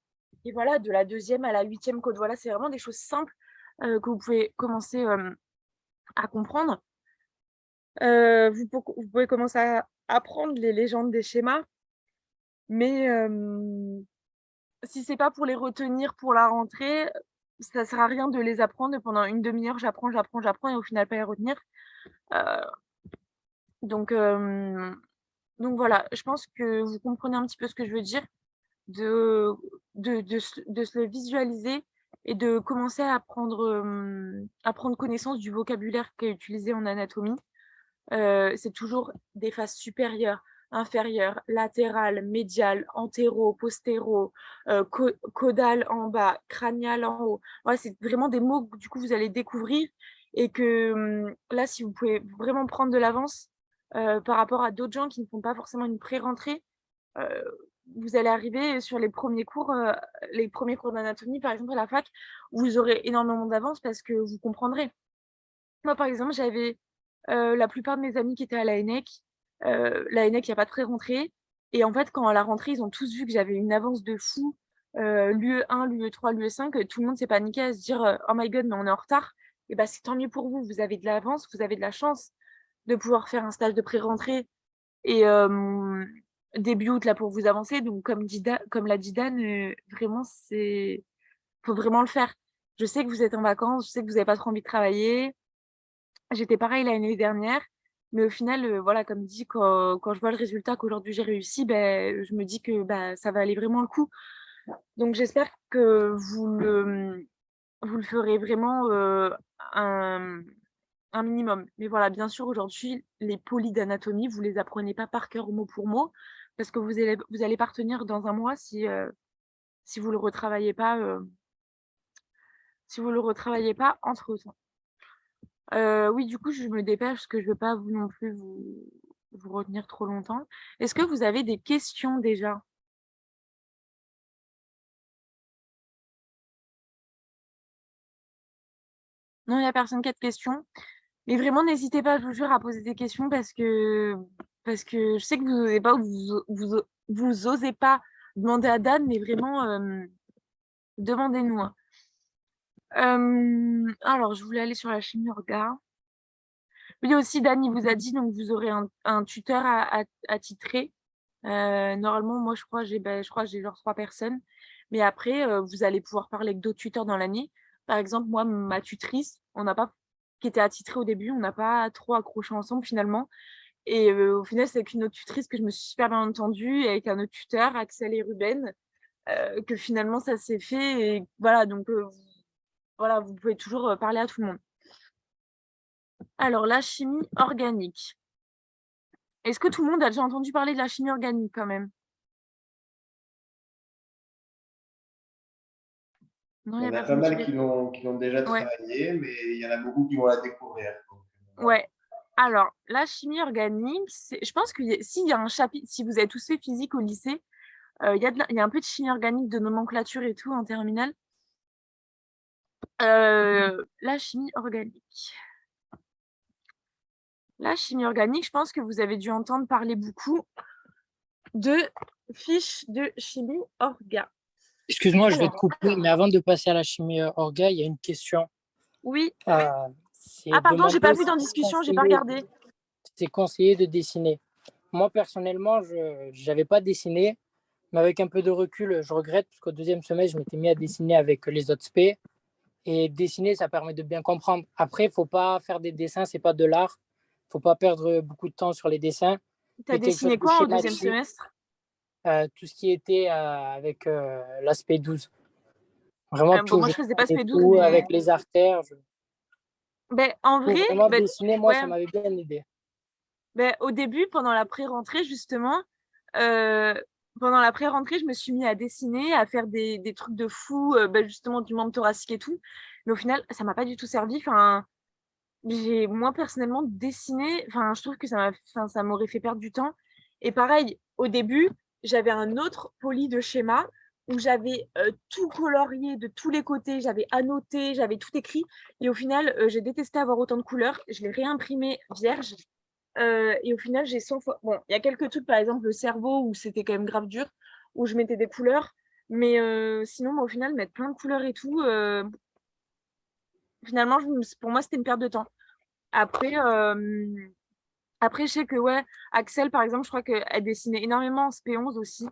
Et voilà, de la deuxième à la huitième côte. Voilà, c'est vraiment des choses simples que vous pouvez commencer à comprendre. Vous pouvez commencer à apprendre les légendes des schémas, mais si c'est pas pour les retenir pour la rentrée, ça sert à rien de les apprendre pendant une demi-heure. J'apprends et au final pas les retenir. Euh, donc, euh, donc voilà, je pense que vous comprenez un petit peu ce que je veux dire, de, de se le visualiser et de commencer à prendre connaissance du vocabulaire qui est utilisé en anatomie. C'est toujours des faces supérieures, inférieures, latérales, médiales, antéro, postéro, caudales en bas, crâniales en haut. Ouais, c'est vraiment des mots que du coup vous allez découvrir et que là, si vous pouvez vraiment prendre de l'avance par rapport à d'autres gens qui ne font pas forcément une pré-rentrée, euh, vous allez arriver sur les premiers cours d'anatomie, par exemple à la fac, où vous aurez énormément d'avance parce que vous comprendrez. Moi, par exemple, j'avais la plupart de mes amis qui étaient à l'ANEC. L'ANEC, il n'y a pas de pré-rentrée. Et en fait, quand à la rentrée, ils ont tous vu que j'avais une avance de fou l'UE1, l'UE3, l'UE5, tout le monde s'est paniqué à se dire oh my god, mais on est en retard. Et bah, c'est tant mieux pour vous. Vous avez de l'avance, vous avez de la chance de pouvoir faire un stage de pré-rentrée et début août là pour vous avancer. Donc, comme l'a dit Dan, vraiment, faut vraiment le faire. Je sais que vous êtes en vacances, je sais que vous n'avez pas trop envie de travailler. J'étais pareil l'année dernière, mais au final, voilà, comme dit, quand je vois le résultat qu'aujourd'hui j'ai réussi, ben, je me dis que bah, ça va aller vraiment le coup. Donc j'espère que vous le ferez vraiment un, un minimum. Mais voilà, bien sûr, aujourd'hui, les polis d'anatomie, vous les apprenez pas par cœur mot pour mot, parce que vous allez partenir dans un mois si vous le retravaillez pas, si vous le retravaillez pas entre-temps. Oui, du coup, je me dépêche parce que je veux pas vous non plus vous retenir trop longtemps. Est-ce que vous avez des questions déjà? Non, il y a personne qui a de questions? Mais vraiment, n'hésitez pas, je vous jure, à poser des questions parce que je sais que vous osez pas vous osez pas demander à Dan, mais vraiment, demandez-nous, hein. Alors, je voulais aller sur la chimie orga. Oui, aussi, Dan, il vous a dit, donc vous aurez un tuteur attitré. Normalement, moi, je crois que j'ai genre 3 personnes. Mais après, vous allez pouvoir parler avec d'autres tuteurs dans l'année. Par exemple, moi, ma tutrice, qui était attitrée au début, on n'a pas trop accroché ensemble finalement. Et au final, c'est avec une autre tutrice que je me suis super bien entendue, et avec un autre tuteur, Axel et Ruben, que finalement ça s'est fait. Et voilà, donc voilà, vous pouvez toujours parler à tout le monde. Alors, la chimie organique. Est-ce que tout le monde a déjà entendu parler de la chimie organique quand même? Non, Il il y n'y a en a pas personne qui mal répond. qui l'ont déjà Ouais, travaillé, mais il y en a beaucoup qui vont la découvrir. Donc, voilà. ouais. Alors, la chimie organique, je pense que s'il y a un chapitre, si vous avez tous fait physique au lycée, il y a un peu de chimie organique, de nomenclature et tout en terminale. La chimie organique. La chimie organique, je pense que vous avez dû entendre parler beaucoup de fiches de chimie orga. Excuse-moi, je vais te Alors, couper, mais avant de passer à la chimie orga, il y a une question. oui. Euh, Ah, c'est pardon, j'ai pas demander vu si dans discussion, j'ai pas regardé. c'est conseillé de dessiner. Moi, personnellement, je n'avais pas dessiné, mais avec un peu de recul, je regrette, parce qu'au deuxième semestre, je m'étais mis à dessiner avec les autres spé. Et dessiner, ça permet de bien comprendre. Après, il ne faut pas faire des dessins, c'est pas de l'art. Il ne faut pas perdre beaucoup de temps sur les dessins. T'as Mais quelque chose dessiné de quoi au deuxième schématique, semestre? tout ce qui était avec l'aspect 12. Vraiment Bon, tout, moi, je je faisais pas dessinais SP12, tout mais avec les artères. ben, en Tout vrai, vraiment ben, dessiner, moi, ouais. ça m'avait bien aidé. Ben, au début, pendant la pré-rentrée, justement, euh, pendant la pré-rentrée, je me suis mis à dessiner, à faire des trucs de fou, ben, justement du membre thoracique et tout. Mais au final, ça m'a pas du tout servi. Enfin, moi, personnellement, dessiner, enfin, je trouve que ça m'aurait fait perdre du temps. Et pareil, au début, j'avais un autre poli de schéma où j'avais tout colorié de tous les côtés, j'avais annoté, j'avais tout écrit. Et au final, j'ai détesté avoir autant de couleurs. Je l'ai réimprimé vierge. Et au final, j'ai 100 fois. Bon, il y a quelques trucs, par exemple, le cerveau, où c'était quand même grave dur, où je mettais des couleurs. Mais sinon, moi, au final, mettre plein de couleurs et tout, finalement, pour moi, c'était une perte de temps. Après, après, je sais que, ouais, Axel, par exemple, je crois qu'elle dessinait énormément en SP11 aussi.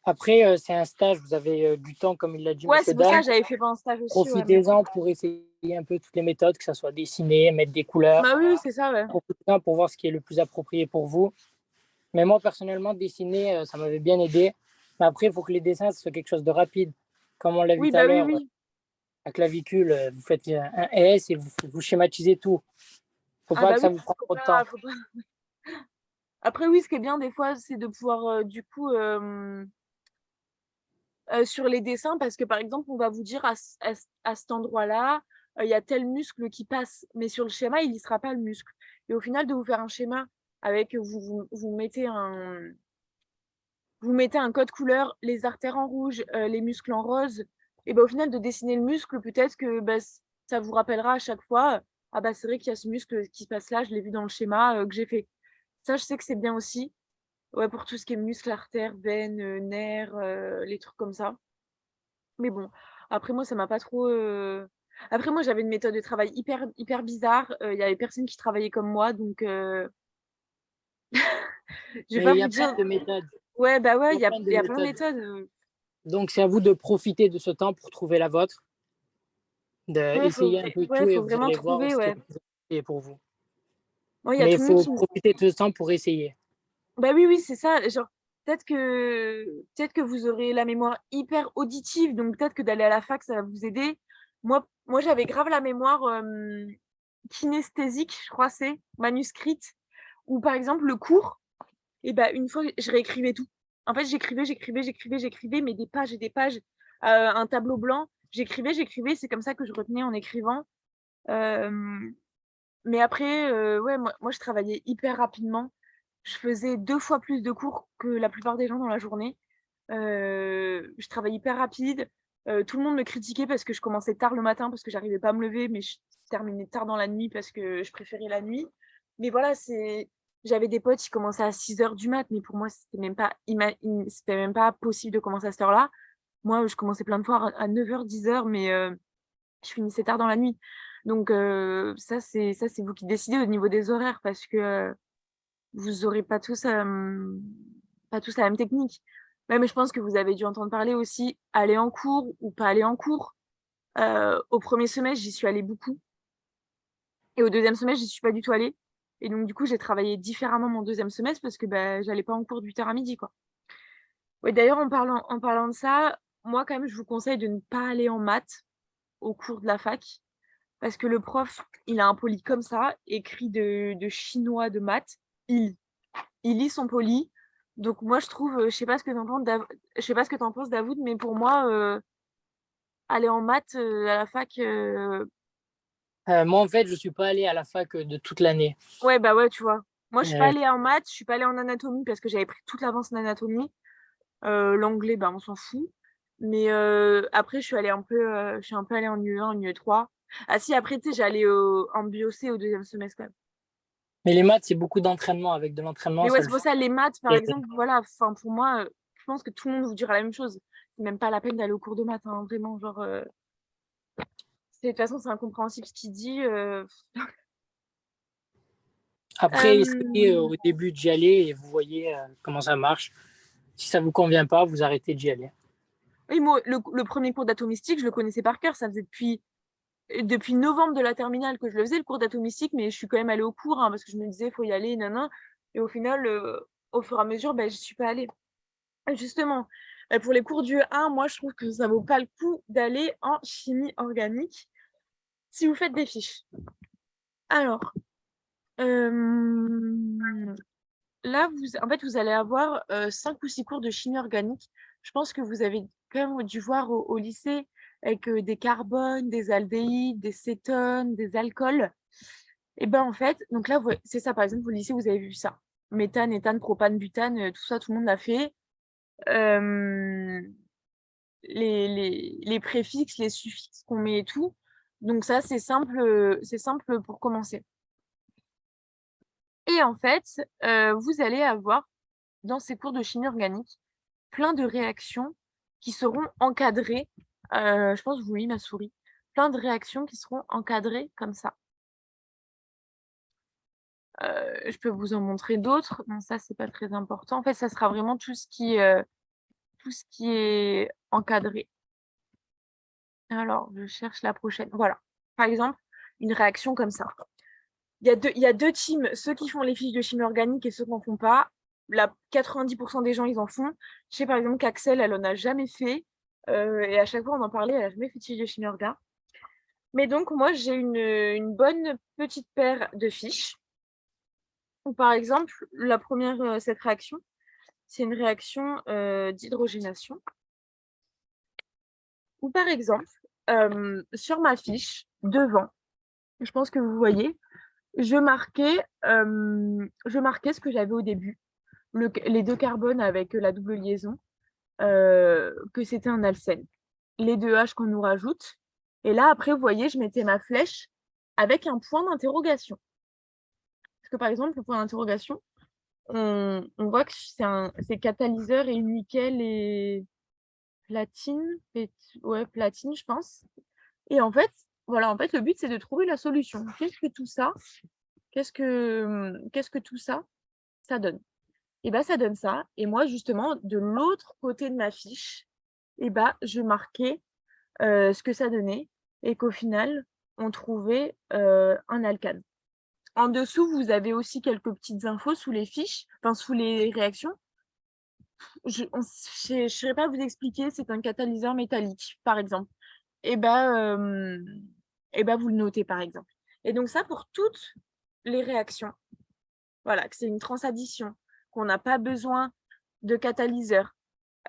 Après, c'est un stage, vous avez du temps, comme il l'a dit, Ouais, monsieur c'est pour ça Dan. que j'avais fait un stage aussi. Ouais, mais... Profitez-en pour essayer un peu toutes les méthodes, que ce soit dessiner, mettre des couleurs. Bah oui, c'est ça, ouais. Profitez-en pour voir ce qui est le plus approprié pour vous. Mais moi, personnellement, dessiner, ça m'avait bien aidé. Mais après, il faut que les dessins, ce soit quelque chose de rapide. Comme on l'a vu Oui, tout à bah oui, l'heure, oui. la clavicule, vous faites un S et vous schématisez tout. Il ne faut Ah pas bah que oui, ça vous prenne trop de temps. faut pas... Après, oui, ce qui est bien des fois, c'est de pouvoir, du coup, sur les dessins, parce que par exemple, on va vous dire à cet endroit-là, il y a tel muscle qui passe, mais sur le schéma, il n'y sera pas le muscle. Et au final, de vous faire un schéma avec, vous mettez un code couleur, les artères en rouge, les muscles en rose, et ben, au final, de dessiner le muscle, peut-être que bah, ça vous rappellera à chaque fois, ah bah c'est vrai qu'il y a ce muscle qui passe là, je l'ai vu dans le schéma que j'ai fait. Ça, je sais que c'est bien aussi. Ouais, pour tout ce qui est muscles, artères, veines, nerfs, les trucs comme ça. Mais bon, après moi, ça m'a pas trop. Après moi, j'avais une méthode de travail hyper bizarre. Il y avait personne qui travaillait comme moi, donc je vais Mais pas il y vous a plein dire. de méthodes. Ouais, bah Il ouais, y a plein de il y a plein de méthodes. méthodes. Donc, c'est à vous de profiter de ce temps pour trouver la vôtre, Ouais, d'essayer un peu ouais, tout et faut vous vraiment allez voir trouver, ce qui est ouais. le plus approprié pour vous. Moi, il y a Mais il tout le monde faut qui me. profiter de ce temps pour essayer. Bah oui, oui, c'est ça. Genre, peut-être que vous aurez la mémoire hyper auditive, donc peut-être que d'aller à la fac, ça va vous aider. Moi j'avais grave la mémoire kinesthésique, je crois c'est, manuscrite, où par exemple le cours, et ben une fois, je réécrivais tout. En fait, j'écrivais, mais des pages et des pages, un tableau blanc, j'écrivais, c'est comme ça que je retenais en écrivant. Euh, mais après, ouais, moi, je travaillais hyper rapidement. Je faisais 2 fois plus de cours que la plupart des gens dans la journée. Je travaillais hyper rapide. Tout le monde me critiquait parce que je commençais tard le matin, parce que j'arrivais pas à me lever, mais je terminais tard dans la nuit parce que je préférais la nuit. Mais voilà, j'avais des potes qui commençaient à 6 heures du mat, mais pour moi, c'était même pas possible de commencer à cette heure-là. Moi, je commençais plein de fois à 9 heures, 10 heures, mais je finissais tard dans la nuit. Donc ça c'est vous qui décidez au niveau des horaires parce que vous aurez pas tous la même technique. Même je pense que vous avez dû entendre parler aussi aller en cours ou pas aller en cours. Au premier semestre, j'y suis allée beaucoup et au deuxième semestre, j'y suis pas du tout allée. Et donc du coup, j'ai travaillé différemment mon deuxième semestre parce que bah, j'allais pas en cours de 8 heures à midi quoi. Ouais, d'ailleurs en parlant de ça, moi quand même, je vous conseille de ne pas aller en maths au cours de la fac. Parce que le prof, il a un poli comme ça, écrit de chinois de maths. Il, il lit son poli. Donc moi, je trouve, je sais pas ce que t'en penses, je sais pas ce que t'en penses, Daoud, mais pour moi, aller en maths à la fac, Moi, en fait, je ne suis pas allé à la fac de toute l'année. ouais, bah ouais, tu vois. Moi, je suis pas Euh, allée en maths, je suis pas allée en anatomie parce que j'avais pris toute l'avance en anatomie. L'anglais, bah on s'en fout. Mais après, je suis un peu allée en UE1, en UE3. Ah si, après, tu sais, j'allais en BioC au deuxième semestre quand même. mais les maths, c'est beaucoup d'entraînement. Avec de l'entraînement, Mais ouais, ça c'est le pour fait. ça, les maths, par Et, exemple, voilà, enfin, pour moi, je pense que tout le monde vous dira la même chose. C'est même pas la peine d'aller au cours de maths, hein, vraiment, genre, de toute façon, c'est incompréhensible ce qu'il dit. après, essayez Euh, au début d'y aller et vous voyez comment ça marche. Si ça ne vous convient pas, vous arrêtez d'y aller. Oui, moi, le premier cours d'atomistique, je le connaissais par cœur. Ça faisait depuis novembre de la terminale que je le faisais, le cours d'atomistique, mais je suis quand même allée au cours, hein, parce que je me disais, il faut y aller, nanan. Et au final, au fur et à mesure, ben, je suis pas allée. Justement, pour les cours du 1, moi, je trouve que ça vaut pas le coup d'aller en chimie organique si vous faites des fiches. Alors, là, en fait, vous allez avoir 5 ou 6 cours de chimie organique. Je pense que vous avez quand même dû voir au lycée avec des carbones, des aldéhydes, des cétones, des alcools. Et ben en fait, donc là, c'est ça, par exemple, au lycée, vous avez vu ça. Méthane, éthane, propane, butane, tout ça, tout le monde l'a fait. Euh, les préfixes, les suffixes qu'on met et tout. Donc ça, c'est simple pour commencer. Et en fait, vous allez avoir dans ces cours de chimie organique plein de réactions qui seront encadrées. Je pense que vous voyez ma souris. Plein de réactions qui seront encadrées comme ça. Je peux vous en montrer d'autres. Bon, ça, c'est pas très important. En fait, ça sera vraiment tout ce qui est encadré. Alors, je cherche la prochaine. Voilà. Par exemple, une réaction comme ça. Il y a deux teams, ceux qui font les fiches de chimie organique et ceux qui n'en font pas. 90% des gens, ils en font. Je sais par exemple qu'Axel, elle en a jamais fait. Et à chaque fois, on en parlait, elle n'a jamais fait de fiches de chimie organique. Mais donc, moi, j'ai une bonne petite paire de fiches. Où, par exemple, la première, cette réaction, c'est une réaction d'hydrogénation. Ou par exemple, sur ma fiche, devant, je pense que vous voyez, je marquais ce que j'avais au début, les deux carbones avec la double liaison, que c'était un alcène. Les deux H qu'on nous rajoute. Et là, après, vous voyez, je mettais ma flèche avec un point d'interrogation. Parce que par exemple, le point d'interrogation, on voit que c'est catalyseur et nickel et platine. Ouais, platine, je pense. Et en fait, voilà, en fait, le but, c'est de trouver la solution. Qu'est-ce que tout ça, qu'est-ce que tout ça, ça donne? Et ben, ça donne ça. Et moi, justement, de l'autre côté de ma fiche, et ben, je marquais ce que ça donnait et qu'au final, on trouvait un alcane. En dessous, vous avez aussi quelques petites infos sous les fiches, enfin sous les réactions. Je ne saurais pas vous expliquer, c'est un catalyseur métallique, par exemple. Et ben, vous le notez, par exemple. Et donc ça, pour toutes les réactions, voilà, que c'est une transaddition, qu'on n'a pas besoin de catalyseur.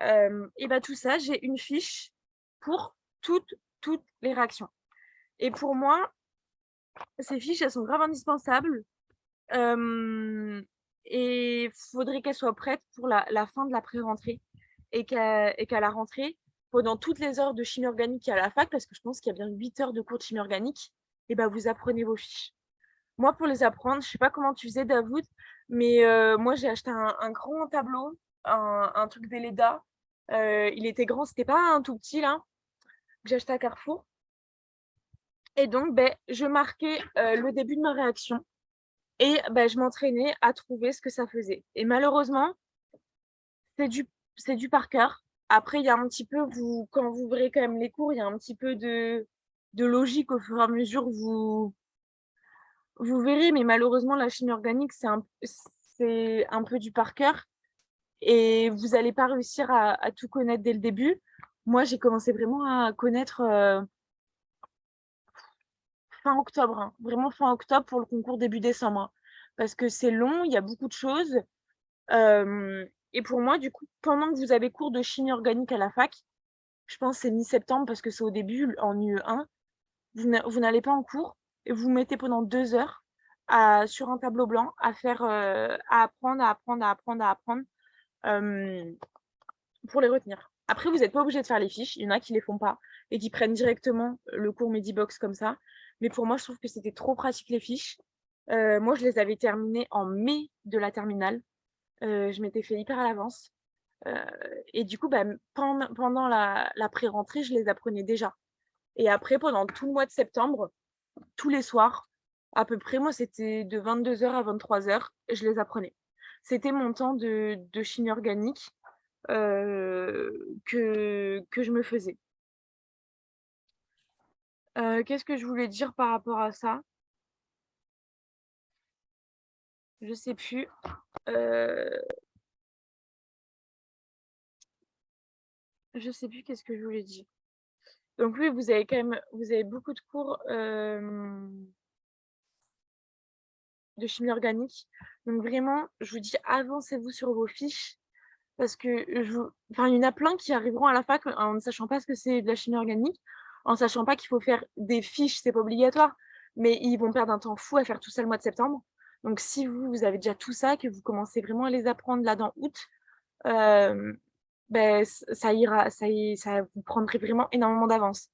Et ben tout ça, j'ai une fiche pour toutes les réactions. Et pour moi, ces fiches, elles sont grave indispensables. Et il faudrait qu'elles soient prêtes pour la fin de la pré-rentrée et qu'à la rentrée, pendant toutes les heures de chimie organique qu'il y a à la fac, parce que je pense qu'il y a bien 8 heures de cours de chimie organique, et ben vous apprenez vos fiches. Moi, pour les apprendre, je ne sais pas comment tu faisais, David, mais moi, j'ai acheté un grand tableau, un truc Velleda. Il était grand, c'était pas un tout petit, là, que j'ai acheté à Carrefour. Et donc, ben, je marquais le début de ma réaction et ben, je m'entraînais à trouver ce que ça faisait. Et malheureusement, c'est du par cœur. Après, il y a un petit peu, quand vous verrez quand même les cours, il y a un petit peu de logique au fur et à mesure, vous verrez, mais malheureusement, la chimie organique, c'est un peu du par cœur et vous n'allez pas réussir à tout connaître dès le début. Moi, j'ai commencé vraiment à connaître fin octobre, hein. Vraiment fin octobre pour le concours début décembre, hein. Parce que c'est long, il y a beaucoup de choses. Et pour moi, du coup, pendant que vous avez cours de chimie organique à la fac, je pense que c'est mi-septembre parce que c'est au début, en UE1, vous n'allez pas en cours et vous mettez pendant 2 heures sur un tableau blanc à apprendre pour les retenir. Après, vous n'êtes pas obligé de faire les fiches. Il y en a qui ne les font pas et qui prennent directement le cours Medibox comme ça. Mais pour moi, je trouve que c'était trop pratique les fiches. Moi, je les avais terminées en mai de la terminale. Je m'étais fait hyper à l'avance. Et du coup, bah, pendant la pré-rentrée, je les apprenais déjà. Et après, pendant tout le mois de septembre, tous les soirs, à peu près, moi, c'était de 22 heures à 23 heures, je les apprenais. C'était mon temps de chimie organique que je me faisais. Qu'est-ce que je voulais dire par rapport à ça? Je sais plus. Je sais plus qu'est-ce que je voulais dire. Donc oui, vous avez beaucoup de cours de chimie organique. Donc vraiment, je vous dis, avancez-vous sur vos fiches parce que enfin, il y en a plein qui arriveront à la fac en ne sachant pas ce que c'est de la chimie organique, en sachant pas qu'il faut faire des fiches, c'est pas obligatoire, mais ils vont perdre un temps fou à faire tout ça le mois de septembre. Donc si vous avez déjà tout ça, que vous commencez vraiment à les apprendre là dans août, ben, ça ira, ça vous prendrez vraiment énormément d'avance.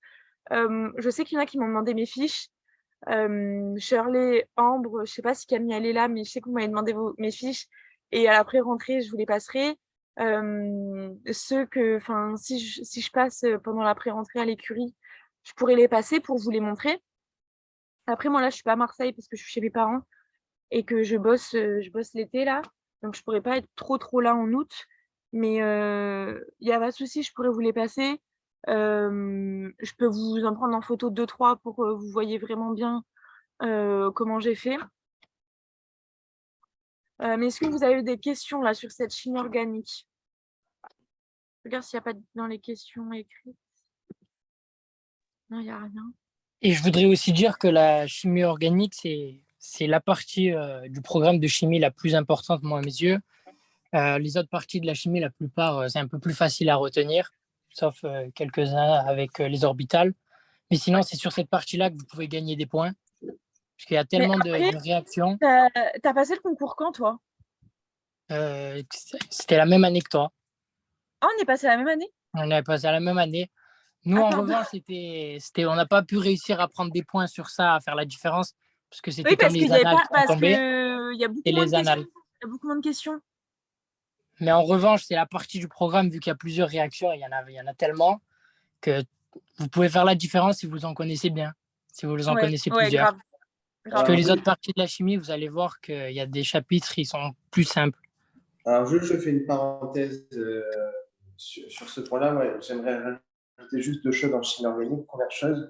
Je sais qu'il y en a qui m'ont demandé mes fiches. Shirley, Ambre, je sais pas si Camille elle est là, mais je sais que vous m'avez demandé mes fiches et à la pré-rentrée, je vous les passerai. Si je passe pendant la pré-rentrée à l'écurie, je pourrais les passer pour vous les montrer. Après, moi là, je suis pas à Marseille parce que je suis chez mes parents et que je bosse l'été là, donc je pourrais pas être trop là en août. Mais il y a pas de souci, je pourrais vous les passer. Je peux vous en prendre en photo 2-3 pour que vous voyez vraiment bien comment j'ai fait. Mais est-ce que vous avez des questions là sur cette chimie organique? Je regarde s'il n'y a pas dans les questions écrites. Non, il n'y a rien. Et je voudrais aussi dire que la chimie organique, c'est la partie du programme de chimie la plus importante, moi, à mes yeux. Les autres parties de la chimie, la plupart, c'est un peu plus facile à retenir, sauf quelques-uns avec les orbitales. Mais sinon, c'est sur cette partie-là que vous pouvez gagner des points. Parce qu'il y a tellement de réactions. T'as passé le concours quand, toi? C'était la même année que toi. Ah, on est passé la même année? On est passé à la même année. Nous, en revanche, on n'a pas pu réussir à prendre des points sur ça, à faire la différence, parce que c'était comme les annales qui sont tombées. Il y a beaucoup Et moins les de questions. annales. y a beaucoup moins de questions. Mais en revanche, c'est la partie du programme, vu qu'il y a plusieurs réactions, il y en a tellement que vous pouvez faire la différence si vous en connaissez bien, si vous en Ouais, connaissez ouais, plusieurs. grave. Parce que Alors, les autres parties de la chimie, vous allez voir qu'il y a des chapitres qui sont plus simples. alors, je fais une parenthèse sur ce point-là. Ouais, j'aimerais rajouter juste 2 choses en chimie organique. Première chose,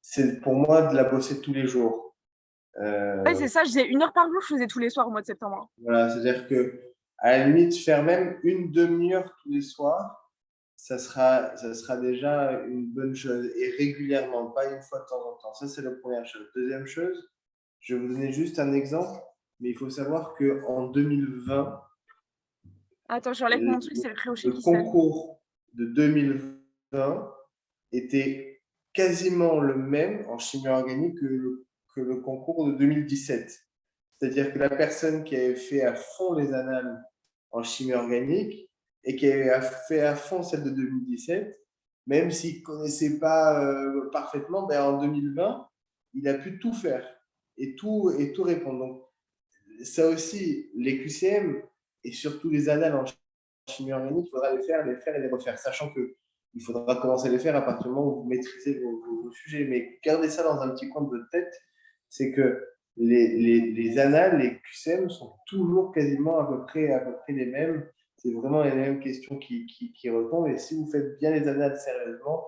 c'est pour moi de la bosser tous les jours. Ouais, c'est ça, je faisais 1 heure par jour, je faisais tous les soirs au mois de septembre. Voilà, c'est-à-dire que à la limite, faire même une demi-heure tous les soirs, ça sera déjà une bonne chose. Et régulièrement, pas une fois de temps en temps. Ça, c'est la première chose. Deuxième chose, je vais vous donner juste un exemple, mais il faut savoir qu'en 2020, Attends, j'enlève le, mon truc, c'est le clocher le qui sonne. concours de 2020 était quasiment le même en chimie organique que le concours de 2017. C'est-à-dire que la personne qui avait fait à fond les annales en chimie organique et qui avait fait à fond celle de 2017, même s'il ne connaissait pas parfaitement, ben en 2020, il a pu tout faire et tout répondre. Donc, ça aussi, les QCM et surtout les annales en chimie organique, il faudra les faire et les refaire, sachant que il faudra commencer à les faire à partir du moment où vous maîtrisez vos sujets. Mais gardez ça dans un petit coin de votre tête, c'est que les annales, les QCM sont toujours quasiment à peu près les mêmes. C'est vraiment les mêmes questions qui retombent. Et si vous faites bien les annales sérieusement,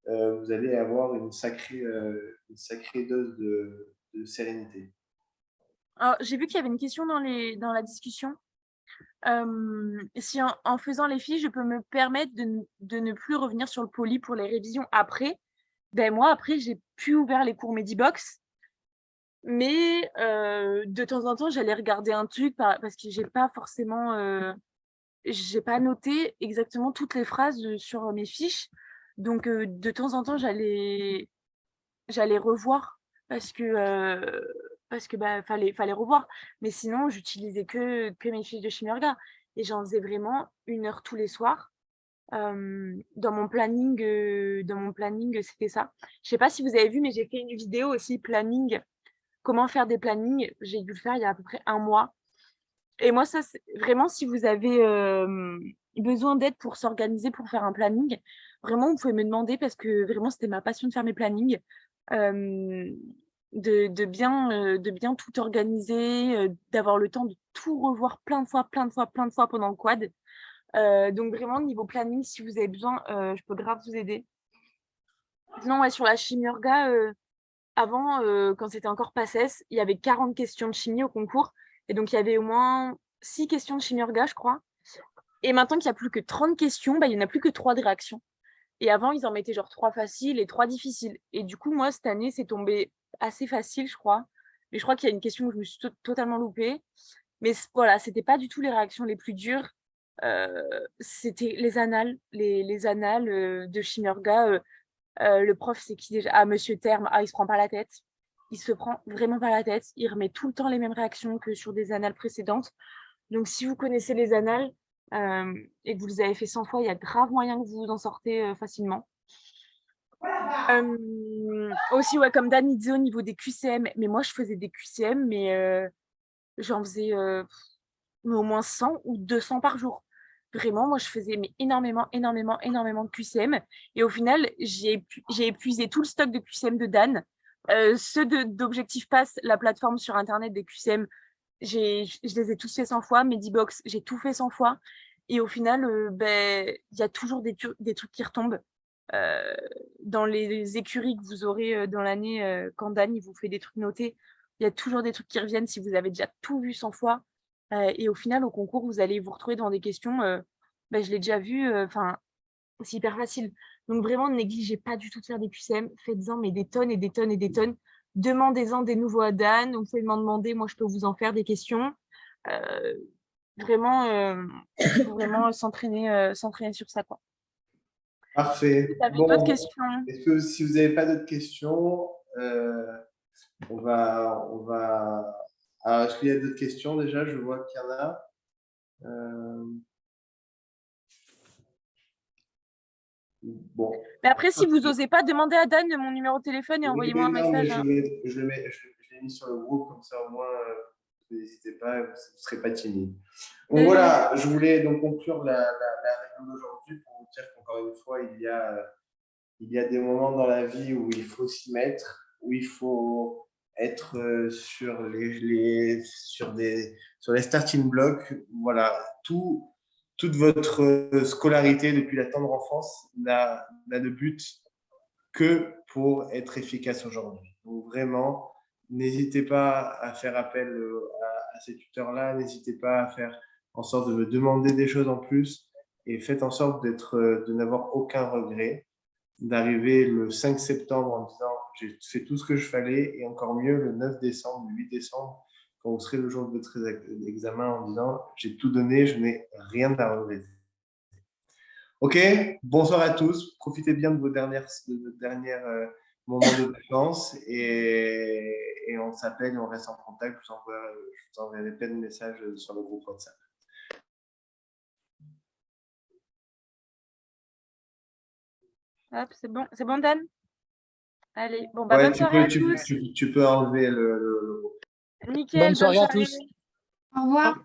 vous allez avoir une sacrée dose de sérénité. Alors, j'ai vu qu'il y avait une question dans la discussion. Si en faisant les fiches, je peux me permettre de ne plus revenir sur le poly pour les révisions après. Ben moi, après, j'ai plus ouvert les cours Medibox. Mais de temps en temps, j'allais regarder un truc parce que j'ai pas noté exactement toutes les phrases sur mes fiches. Donc de temps en temps, j'allais revoir parce que bah fallait revoir. Mais sinon, j'utilisais que mes fiches de chimie orga et j'en faisais vraiment 1 heure tous les soirs. Dans mon planning, c'était ça. Je sais pas si vous avez vu, mais j'ai fait une vidéo aussi planning. Comment faire des plannings? J'ai dû le faire il y a à peu près 1 mois. Et moi, ça, c'est vraiment, si vous avez besoin d'aide pour s'organiser, pour faire un planning, vraiment, vous pouvez me demander parce que vraiment, c'était ma passion de faire mes plannings, euh, de bien tout organiser, d'avoir le temps de tout revoir plein de fois, plein de fois, plein de fois pendant le quad. Donc vraiment, niveau planning, si vous avez besoin, je peux grave vous aider. Sinon, ouais, sur la chimie orga, avant, quand c'était encore PACES, il y avait 40 questions de chimie au concours. Et donc, il y avait au moins 6 questions de chimie orga, je crois. Et maintenant qu'il n'y a plus que 30 questions, bah, il n'y en a plus que 3 de réaction. Et avant, ils en mettaient genre 3 faciles et 3 difficiles. Et du coup, moi, cette année, c'est tombé assez facile, je crois. Mais je crois qu'il y a une question que je me suis totalement loupée. Mais voilà, c'était pas du tout les réactions les plus dures. C'était les annales, les annales de chimie orga. Le prof, c'est qui déjà? Ah, Monsieur Terme. Ah, il se prend pas la tête. Il se prend vraiment pas la tête. Il remet tout le temps les mêmes réactions que sur des annales précédentes. Donc, si vous connaissez les annales et que vous les avez fait 100 fois, il y a grave moyen que vous vous en sortez facilement. Aussi, ouais, comme Dan disait au niveau des QCM, mais moi, je faisais des QCM, mais j'en faisais au moins 100 ou 200 par jour. Vraiment, moi, je faisais mais énormément, énormément, énormément de QCM. Et au final, j'ai épuisé tout le stock de QCM de Dan. Ceux d'Objectif Pass, la plateforme sur Internet des QCM, je les ai tous fait 100 fois. Medibox, j'ai tout fait 100 fois. Et au final, ben, il y a toujours des trucs qui retombent. Euh, dans les écuries que vous aurez dans l'année, quand Dan il vous fait des trucs notés, il y a toujours des trucs qui reviennent si vous avez déjà tout vu 100 fois. Et au final, au concours, vous allez vous retrouver dans des questions, bah, je l'ai déjà vu, enfin, c'est hyper facile. Donc vraiment, ne négligez pas du tout de faire des QCM. Faites-en mais des tonnes et des tonnes et des tonnes. Demandez-en des nouveaux à Dan. Vous pouvez m'en demander, moi je peux vous en faire des questions. Euh, vraiment, il faut vraiment s'entraîner sur ça, quoi. Parfait. Vous avez d'autres Bon, questions? est-ce que si vous n'avez pas d'autres questions, on va. Alors, est-ce qu'il y a d'autres questions déjà? Je vois qu'il y en a. Bon. Mais après, si vous n'osez pas, demandez à Dan mon numéro de téléphone et Oui, envoyez-moi mais un non, mais message. Hein. je l'ai mis sur le groupe, comme ça au moins n'hésitez pas, vous ne serez pas timide. Donc voilà, je voulais donc conclure la réunion d'aujourd'hui pour vous dire qu'encore une fois, il y a des moments dans la vie où il faut s'y mettre, où il faut être sur les starting blocks. Voilà, toute votre scolarité depuis la tendre enfance n'a de but que pour être efficace aujourd'hui. Donc vraiment, n'hésitez pas à faire appel à ces tuteurs-là, n'hésitez pas à faire en sorte de me demander des choses en plus et faites en sorte de n'avoir aucun regret, d'arriver le 5 septembre en disant j'ai fait tout ce que je fallait et encore mieux le 9 décembre, le 8 décembre, quand vous serez le jour de votre examen en disant j'ai tout donné, je n'ai rien à regretter. Ok, bonsoir à tous. Profitez bien de vos derniers moments de vacances et on s'appelle et on reste en contact. Je vous enverrai plein de messages sur le groupe WhatsApp. Hop, c'est bon, Dan? Allez, bon, bah, bonne soirée à tous. Tu peux enlever le groupe. Nickel, Bonne soirée à tous. Au revoir.